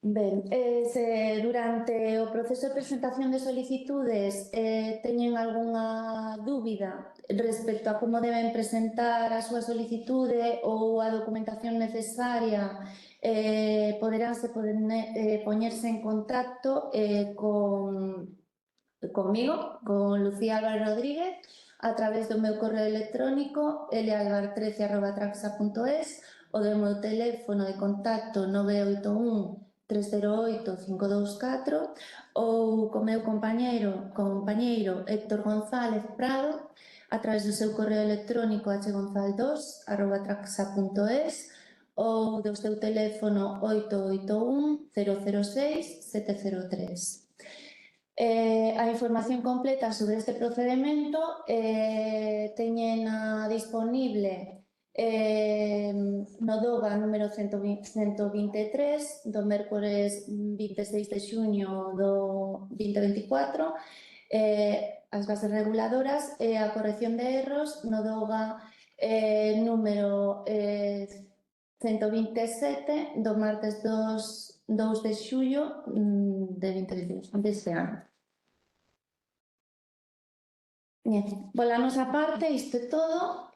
Ben, se durante o proceso de presentación de solicitudes teñen algunha dúbida respecto a como deben presentar a súa solicitude ou a documentación necesaria, poderánse poñerse en contacto comigo, con Lucía Álvarez Rodríguez, a través do meu correo electrónicolalbar13@traxa.es ou do meu teléfono de contacto 981 308 524 ou co meu compañeiro Héctor González Prado a través do seu correo electrónico hgonzal2@traxa.es ou do seu teléfono 881 006 703. A información completa sobre este procedemento teñena disponible no DOGA número 123 do mércores 26 de xuño do 2024, as bases reguladoras e a corrección de erros no DOGA número 127 do martes 2 de xullo de 2022, deste ano. Pola nosa parte, isto é todo.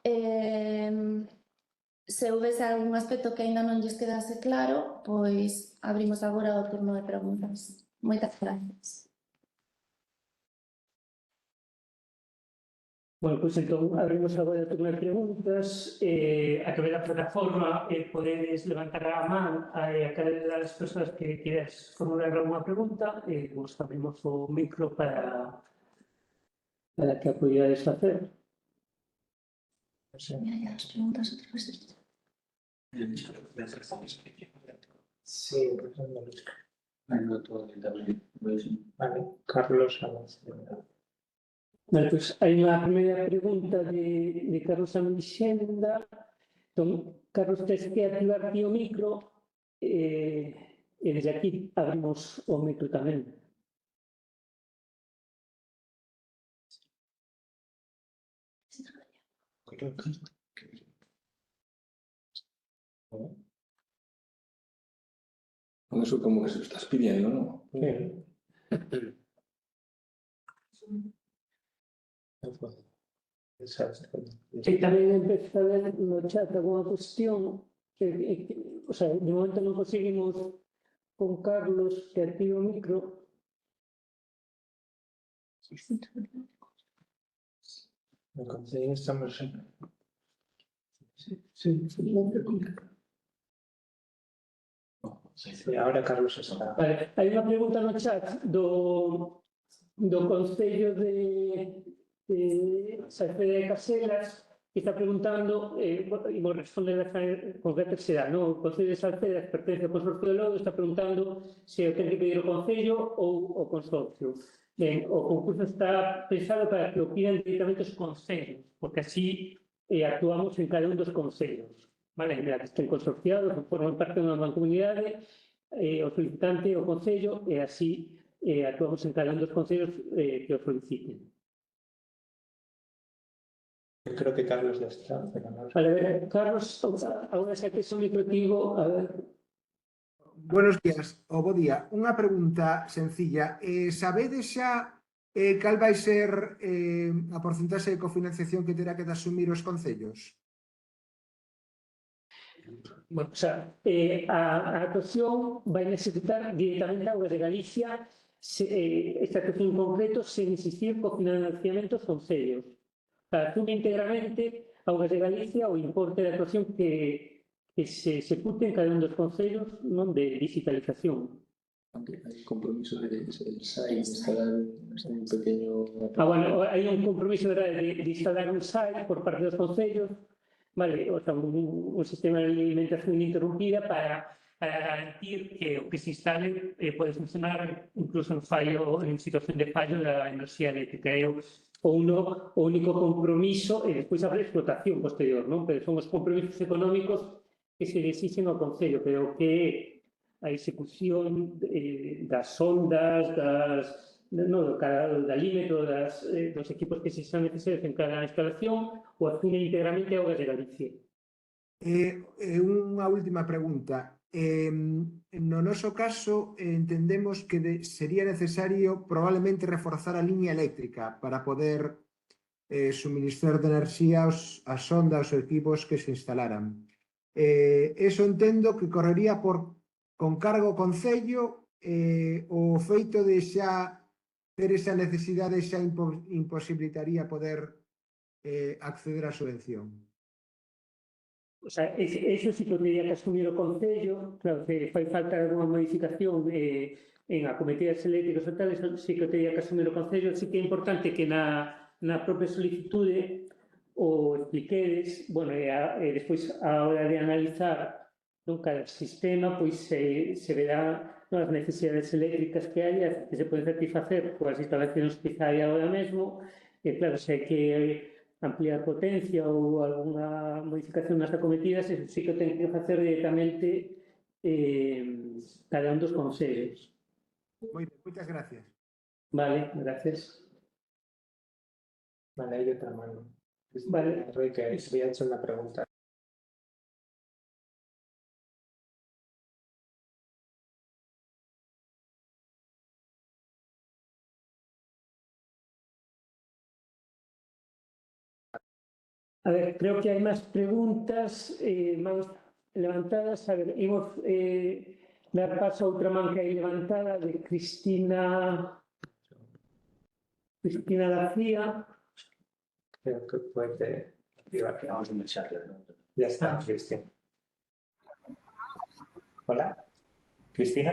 Se houvese algún aspecto que ainda non lles quedase claro, pois abrimos agora o turno de preguntas. Moitas gracias. Bueno, pois entón abrimos agora o turno de preguntas. A través da plataforma podedes levantar a man a cada das persoas que queres formular alguna pregunta e vos abrimos o micro para que a podíades facer. Mira, as preguntas outra vez. Sí, vale, Carlos Alonso. Vale, pois hai unha primeira pregunta de Carlos Amixenda. Entón, Carlos, tens que activar aquí o micro e desde aquí abrimos o micro tamén. Con eso como que se lo estás pidiendo, ¿no? E tamén empeza a ver no chat alguna cuestión o sea, de momento non conseguimos con Carlos que active o micro. Estamos en... Sí, ahora Carlos está. Vale, hai unha pregunta no chat do Concello de Salceda de Caselas, que está preguntando, imos responder con recta non? O Concello de Salceda, que pertence ao Consorcio de Lodo, está preguntando se o ten que pedir o Concello ou o Consorcio. Ben, o concurso está pensado para que o pidan directamente os concellos, porque así actuamos en cada un dos concellos. Vale, mira, que estén consorciados, que forman parte dunha mancomunidade, o solicitante o concello, e así actuamos en cada un dos concellos que o soliciten. Yo creo que Carlos ya está, pero no sé. Vale, a ver, Carlos, agora xa que son microtivo, a ver. Buenos días, ou bo día. Unha pregunta sencilla. Sabedes xa cal vai ser a porcentaxe de cofinanciación que terá que asumir os concellos? Bueno, o sea, a actuación vai necesitar directamente a Augas de Galicia esta actuación en concreto sen existir cofinanciamento dos concellos. Asume íntegramente Augas de Galicia o importe de actuación que se execute en cada un dos concellos non de digitalización. Aunque hay compromiso de SAI instalar un pequeño... Bueno, hai un compromiso de instalar un site por parte dos concellos, vale, o sea, un sistema de alimentación ininterrumpida para garantir que o que se instale pode funcionar incluso en situación de fallo da enerxía eléctrica. É o único compromiso e despois habrá explotación posterior, non? Pero son os compromisos económicos que se exixen ao Concello, pero que a execución das ondas, do alímetro, dos equipos que se son necesarios en cada instalación, o asume íntegramente a Augas de Galicia. Unha última pregunta. No noso caso, entendemos que sería necesario probablemente reforzar a liña eléctrica para poder suministrar de enerxía as ondas ou equipos que se instalaran. Eso entendo que correría con cargo ao Concello, o feito de xa ter esa necesidade xa imposibilitaría poder acceder á subvención. O sea, eso sí que tendría que asumir o Concello, claro, que fai falta alguma modificación en acometidas eléctricas ou tal, eso sí que tendría que asumir o Concello. Sí que é importante que na propia solicitude o expliquedes, bueno, e despois a hora de analizar cada sistema, pois se verá as necesidades eléctricas que hai, que se poden satisfacer coas instalacións que hai agora mesmo, e claro, se hai que ampliar potencia ou alguna modificación nas acometidas, eso sí que ten que facer directamente cada un dos concellos. Moitas gracias. Vale, gracias. Vale, hay otra mano. Vale. Enrique, había hecho una pregunta. A ver, creo que hai máis preguntas máis levantadas. A ver, imos dar paso a outra man que hai levantada de Cristina García. Creo que puede activar. Vamos a echarle. Ya está, Cristina. Hola, Cristina.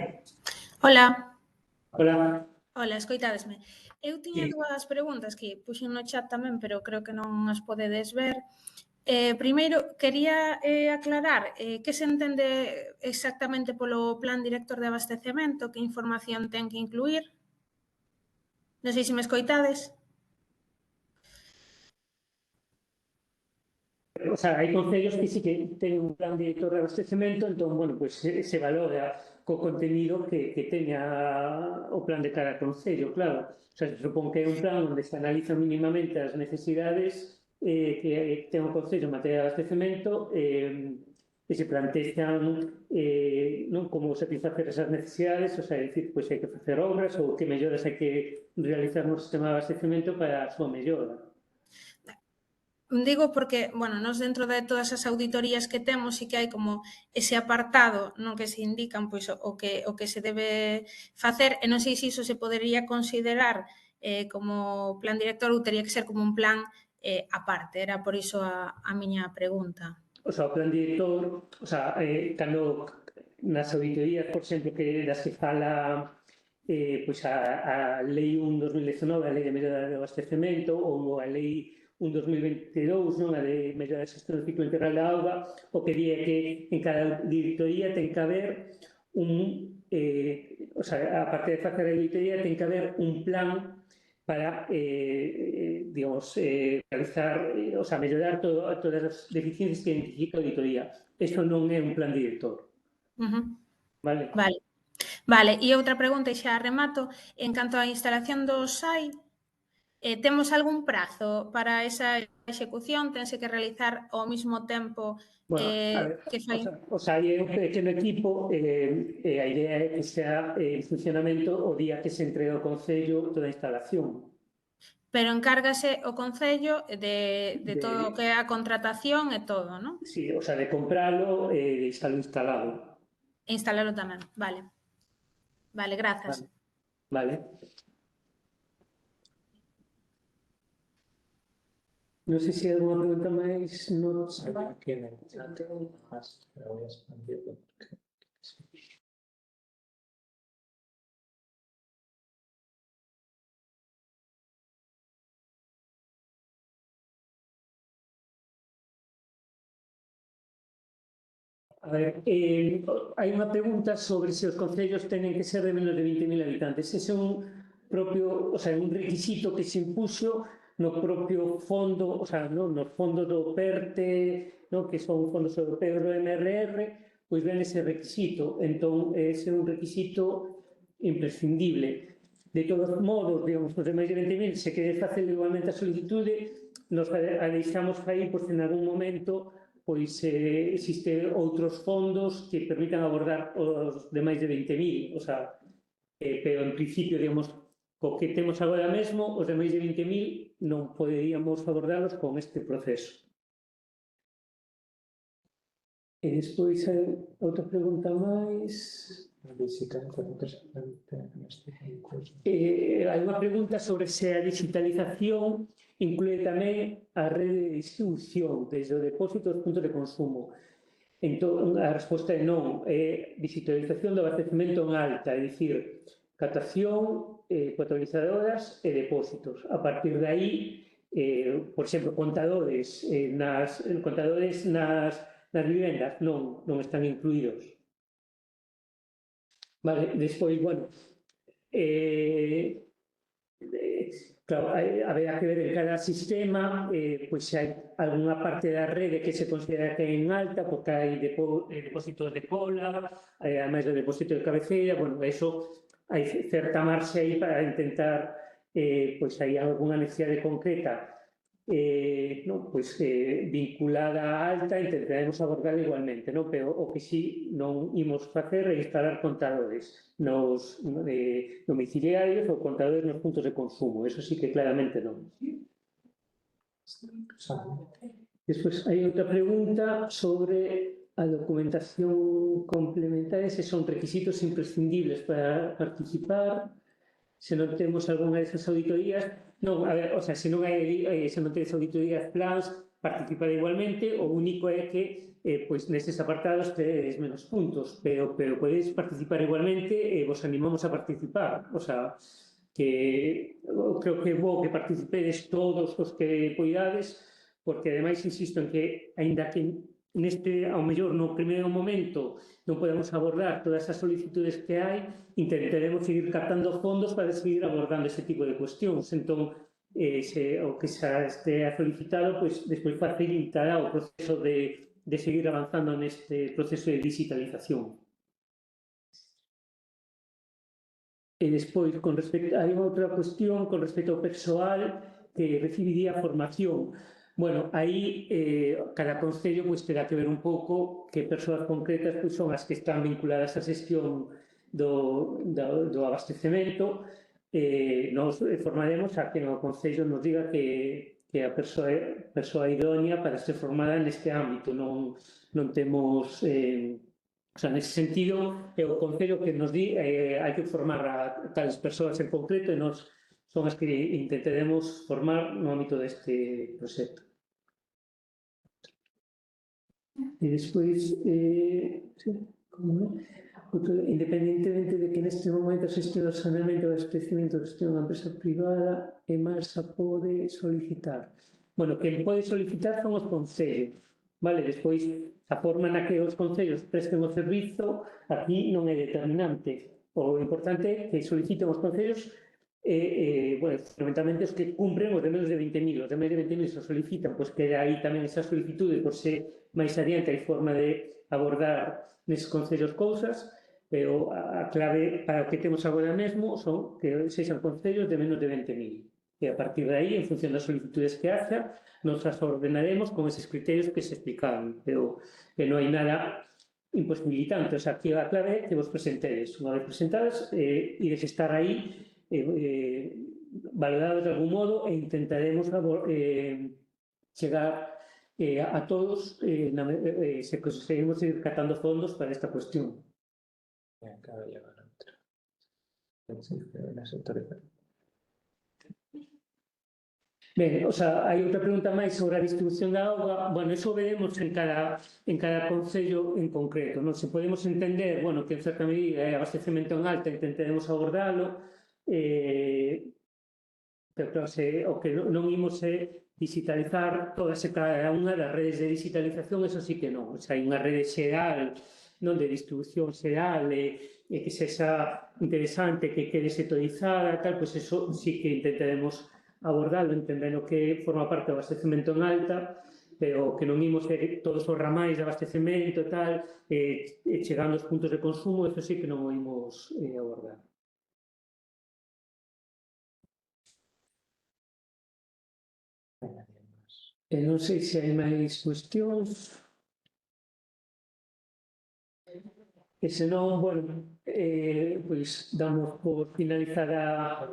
Hola. Hola. Hola, escoitádesme. Eu tiña dúas preguntas que puxen no chat tamén, pero creo que non as podedes ver. Primeiro, quería aclarar que se entende exactamente polo Plan Director de Abastecemento, que información ten que incluir. Non sei se me escoitades. O sea, hai concellos que sí que ten un plan director de abastecemento, entón, bueno, pues se valora co contenido que teña o plan de cada concello, claro. O sea, se supón que é un plan onde se analizan mínimamente as necesidades que ten o concello en materia de abastecemento e se plantexan non como satisfacer esas necesidades, o sea, é dicir, pois hai que facer obras ou que melloras hai que realizar no sistema de abastecemento para a súa mellora. Digo porque, bueno, nos dentro de todas as auditorías que temos sí que hai como ese apartado no que se indican pois o que se debe facer e non sei se iso se podería considerar como plan director ou teria que ser como un plan aparte, era por iso a miña pregunta. O sea, o plan director, o sea, cando nas auditorías, por exemplo, que das que fala pois a Lei 1/2019, a Lei de Mellora do Abastecemento, ou a Lei 1/2022, non, a de Mellora da Xestión do Ciclo Integral da Auga, o que di é que en cada auditoría ten que haber o sea, a parte de facer a auditoría, ten que haber un plan para, digamos, realizar, o sea, mellorar todas as deficiencias que identifica a auditoría. Iso non é un plan director. Vale? Vale, e outra pregunta, e xa remato, en canto á instalación do SAI, temos algún prazo para esa execución? Tense que realizar ao mesmo tempo Bueno, a ver, que fai? o sea, hai un pequeno equipo e a idea é que sea en funcionamento o día que se entrega ao Concello toda a instalación. Pero encárgase o Concello de todo o que é a contratación e todo, non? Sí, o sea, de compralo e de instalado. E instalalo tamén, vale. Vale, grazas. Vale. Non sei se hai alguna pregunta máis. Aquí en el chat, más, pero voy a expandirlo porque... A ver, hai unha pregunta sobre se os concellos tenen que ser de menos de 20.000 habitantes. Ese é un propio, o sea, un requisito que se impuxo no propio fondo, o sea, no, nos fondos do PERTE, no, que son fondos europeos do MRR, pois ven ese requisito. Entón, ese é un requisito imprescindible. De todos modos, digamos, os de máis de 20.000, se quere facer igualmente a solicitude, nos a deixamos aí, pois, en algún momento, pois existe outros fondos que permitan abordar os de máis de 20.000, o sea, pero en principio, digamos, co que temos agora mesmo, os de máis de 20.000 non poderíamos abordarlos con este proceso. E despois hai outra pregunta máis. Hai unha pregunta sobre se a digitalización inclúe tamén a rede de distribución desde o depósito dos puntos de consumo. Entón, a resposta é non, é digitalización do abastecemento en alta, é dicir, captación, potabilizadoras e depósitos. A partir de aí, por exemplo, contadores nas vivendas non están incluídos. Vale, despois, bueno, claro, haberá que ver en cada sistema, pois se hai algunha parte da rede que se considera que é en alta, porque hai depósitos de cola, ademais do depósito de cabeceira, bueno, eso hai certa marxe aí para intentar, pois hai algunha necesidade concreta, no, pois, vinculada a alta, intentaremos abordar igualmente, no? Pero o que sí non imos facer é instalar contadores nos domiciliarios ou contadores nos puntos de consumo, eso sí que claramente non. Despois hai outra pregunta sobre a documentación complementaria, se son requisitos imprescindibles para participar, se non temos algunha desas auditorías. Non, a ver, o sea, se non tedes auditorías plans, participar igualmente, o único é que pois nestes apartados tedes menos puntos, pero podedes participar igualmente e vos animamos a participar, o sea, que creo que é bo que participedes todos os que poidades, porque ademais insisto en que, aínda que neste, ao mellor, no primeiro momento non podemos abordar todas as solicitudes que hai, intentaremos seguir captando fondos para seguir abordando ese tipo de cuestións. Entón, o que xa estea solicitado, pois, despois facilitará o proceso de seguir avanzando neste proceso de digitalización. E despois, hai outra cuestión con respecto ao persoal que recibiría formación. Bueno, aí cada concello pois terá que ver un pouco que persoas concretas pois son as que están vinculadas á xestión do abastecemento. Nos formaremos a que no concello nos diga que a persoa idónea para ser formada neste ámbito. Non temos, o sea, nese sentido é o concello que nos di hai que formar a tales persoas en concreto e nos son as que intentaremos formar no ámbito deste proxecto. E despois, Independentemente de que neste momento a xestión do saneamento e o abastecemento de unha empresa privada e máis a pode solicitar. Bueno, quen pode solicitar son os concellos, vale? Despois, a forma na que os concellos presten o servizo aquí non é determinante. O importante é que soliciten os concellos bueno, fundamentalmente os que cumpren os de menos de 20.000. Os de menos de 20.000 se solicitan, pois queda aí tamén esa solicitude por se máis adiante hai forma de abordar neses concellos cousas, pero a clave para o que temos agora mesmo son que sexan concellos de menos de 20.000. E a partir de aí, en función das solicitudes que haxa, nos as ordenaremos con eses criterios que se explicaron, pero que non hai nada imposibilitante. O sea, aquí a clave é que vos presentedes. Unha vez presentadas, ides estar aí valorados de algún modo e intentaremos chegar a todos se conseguimos ir catando fondos para esta cuestión. Acaba de llegar outra. Na sector Ben, o sea, hai outra pregunta máis sobre a distribución da auga. Bueno, eso veremos en cada concello en concreto, non? Se podemos entender, bueno, que en certa medida é abastecemento en alta, intentaremos abordalo, pero claro, o que non imos é digitalizar todas e cada unha das redes de digitalización, eso sí que non. O sea, hai unha rede xeral, non, de distribución xeral, e que sexa interesante, que quede sectorizada, tal, pois eso sí que intentaremos abordarlo, entendendo que forma parte do abastecemento en alta, pero que non imos ter todos os ramais de abastecemento e tal, chegando aos puntos de consumo, eso sí que non o imos abordar. Non sei se hai máis cuestións. E senón, bueno, pois damos por finalizada.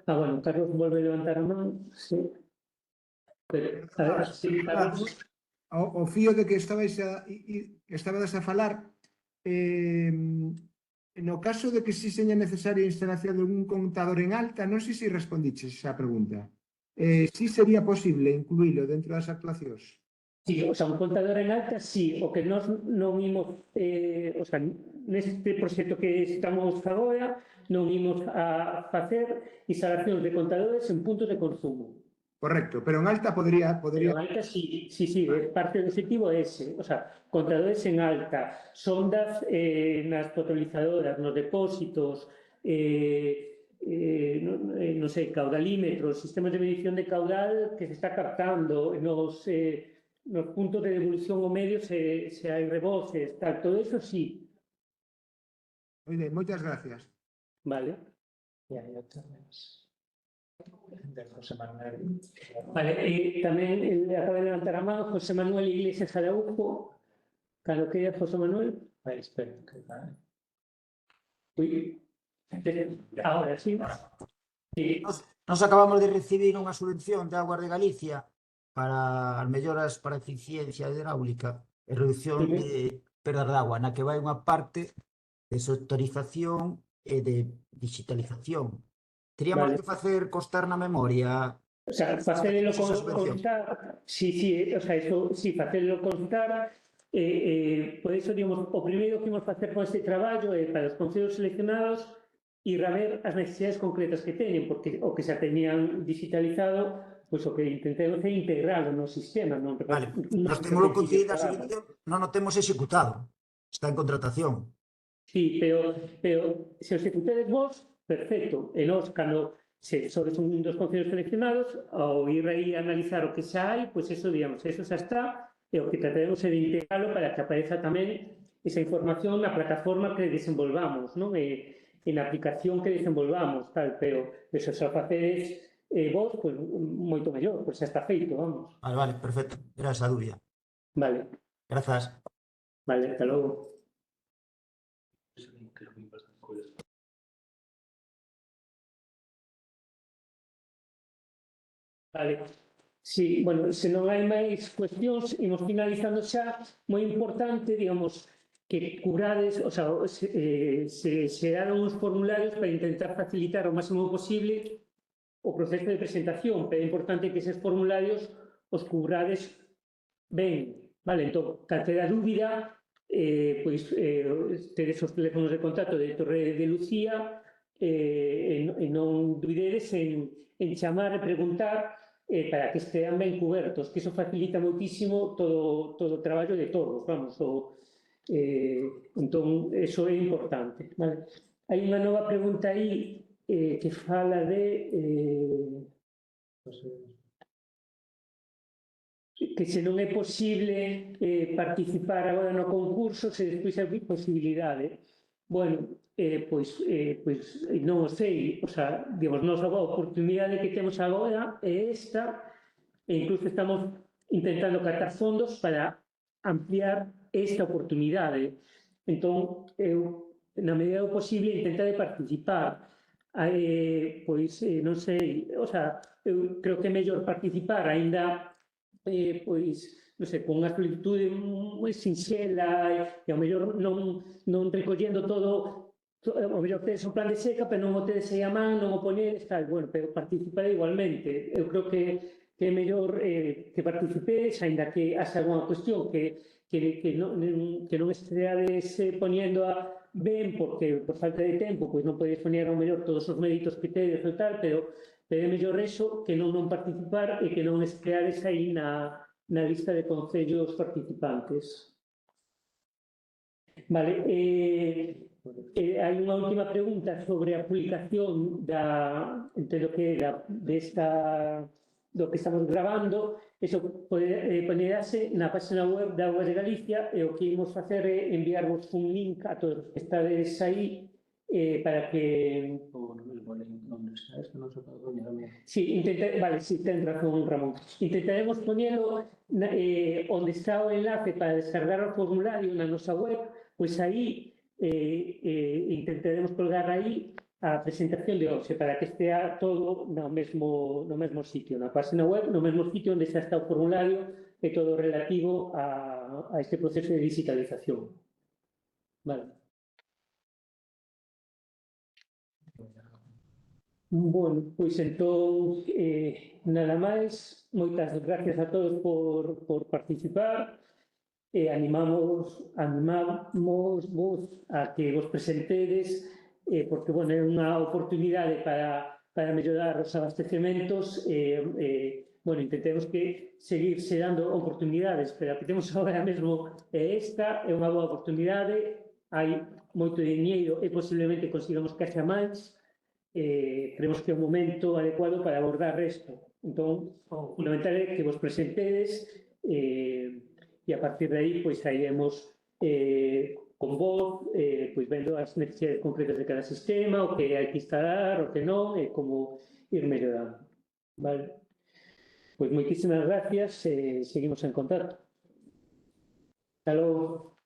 Bueno, Carlos volve a levantar a man, sí. Pero, a ver, sí, Carlos. O fío de que estabades a falar, no caso de que si seña necesaria a instalación de un contador en alta, non sei se respondiches esa pregunta. Si sería posible incluílo dentro das actuacións? Sí, o sea, un contador en alta, sí, o que nós non imos, o sea, neste proxecto que estamos agora, non imos a facer instalacións de contadores en puntos de consumo. Correcto, pero en alta podría... Pero en alta sí, parte do objetivo é ese, o sea, contadores en alta, sondas nas potabilizadoras, nos depósitos, non sei, caudalímetros, sistemas de medición de caudal que se está captando, nos puntos de devolución ao medio se hai reboces, tal, todo eso sí. Moi ben, moitas gracias. Vale. E hai outra máis. De José Manuel. Vale, tamén acaba de levantar a mão José Manuel Iglesias Araujo. Cando queira, José Manuel. Aí, espera, que vai. Ui. Ahora sí. Sí. Nos acabamos de recibir unha subvención de Aguas de Galicia para as melloras para a eficiencia hidráulica e reducción de perdas de agua, na que vai unha parte de sectorización e de digitalización. Teríamos que facer constar na memoria. O sea, facelo constar, sí, o sea, eso, sí, facelo constar, por eso, digamos, o primeiro que imos facer con este traballo é para os concellos seleccionados ir a ver as necesidades concretas que teñen, porque o que xa teñían digitalizado, pois o que intentemos é integralo no sistema. Vale, nos temos concedida a subvención, non o temos executado, está en contratación. Sí, pero se o executades vos, perfecto, e nós, cando sobre un dos concellos seleccionados, ao ir aí a analizar o que xa hai, pois eso, digamos, eso xa está, e o que trataremos é de integralo para que apareza tamén esa información na plataforma que desenvolvamos, non? E na aplicación que desenvolvamos, tal, pero se xa facedes vos, pois moito mellor, pois xa está feito, vamos. Vale, perfecto, era esa dúbida. Vale. Grazas. Vale, hasta logo. Vale. Sí, bueno, se non hai máis cuestións, imos finalizando xa, moi importante, digamos, que cubrades, o sea, se daron uns formularios para intentar facilitar o máximo posible o proceso de presentación, pero é importante que eses formularios os cubrades ben, vale? Entón, calquera dúbida, tedes os teléfonos de contacto de Torre de Lucía e non dubidedes en chamar e preguntar para que estean ben cubertos, que iso facilita moitísimo todo o traballo de todos, vamos, entón, iso é importante, vale? Hai unha nova pregunta aí que fala de que se non é posible participar agora no concurso, se despois hai posibilidade. Bueno, pois non o sei, o sea, digamos, nós a oportunidade que temos agora é esta, e incluso estamos intentando catar fondos para ampliar esta oportunidade. Entón, eu, na medida do posible, intentaré participar. Pois, non sei, o sea, eu creo que é mellor participar, aínda pois, non sei, con unha solitude moi sinxela e ao mellor non recollendo todo, ao mellor tedes un plan de seca, pero non o tedes aí a man, non o poñedes, tal, bueno, pero participaré igualmente. Eu creo que é mellor que participedes, aínda que haxa alguna cuestión que non esteades poñendo a ben, porque por falta de tempo pois non podedes poñer ao mellor todos os méritos que tedes e tal, pero é mellor eso que non participar e que non esteades aí na lista de concellos participantes. Vale, hai unha última pregunta sobre a publicación entendo que do que estamos grabando. Eso ponerase na página web da Augas de Galicia, e o que imos facer é enviarvos un link a todos os que estades aí para que... Sí, vale, sí, ten razón, Ramón. Intentaremos poñelo onde está o enlace para descargar o formulario na nosa web, pois aí intentaremos colgar aí a presentación de hoxe para que estea todo no mesmo sitio, na página web, no mesmo sitio onde xa está o formulario e todo relativo a este proceso de digitalización. Vale. Bueno, pois entón, nada máis, moitas gracias a todos por participar. Animamos vos a que vos presentedes, porque, bueno, é unha oportunidade para mellorar os abastecementos. Bueno, intentemos que seguirse dando oportunidades, pero a que temos agora mesmo esta é unha boa oportunidade, hai moito diñeiro e posiblemente consigamos que haxa máis. Creemos que é o momento adecuado para abordar isto. Entón, o fundamental é que vos presentedes e a partir de aí pois sairemos con vos, pois vendo as necesidades concretas de cada sistema, o que hai que instalar, o que non, e como ir mellorando. Vale? Pois moitísimas gracias e seguimos en contacto. Hasta logo.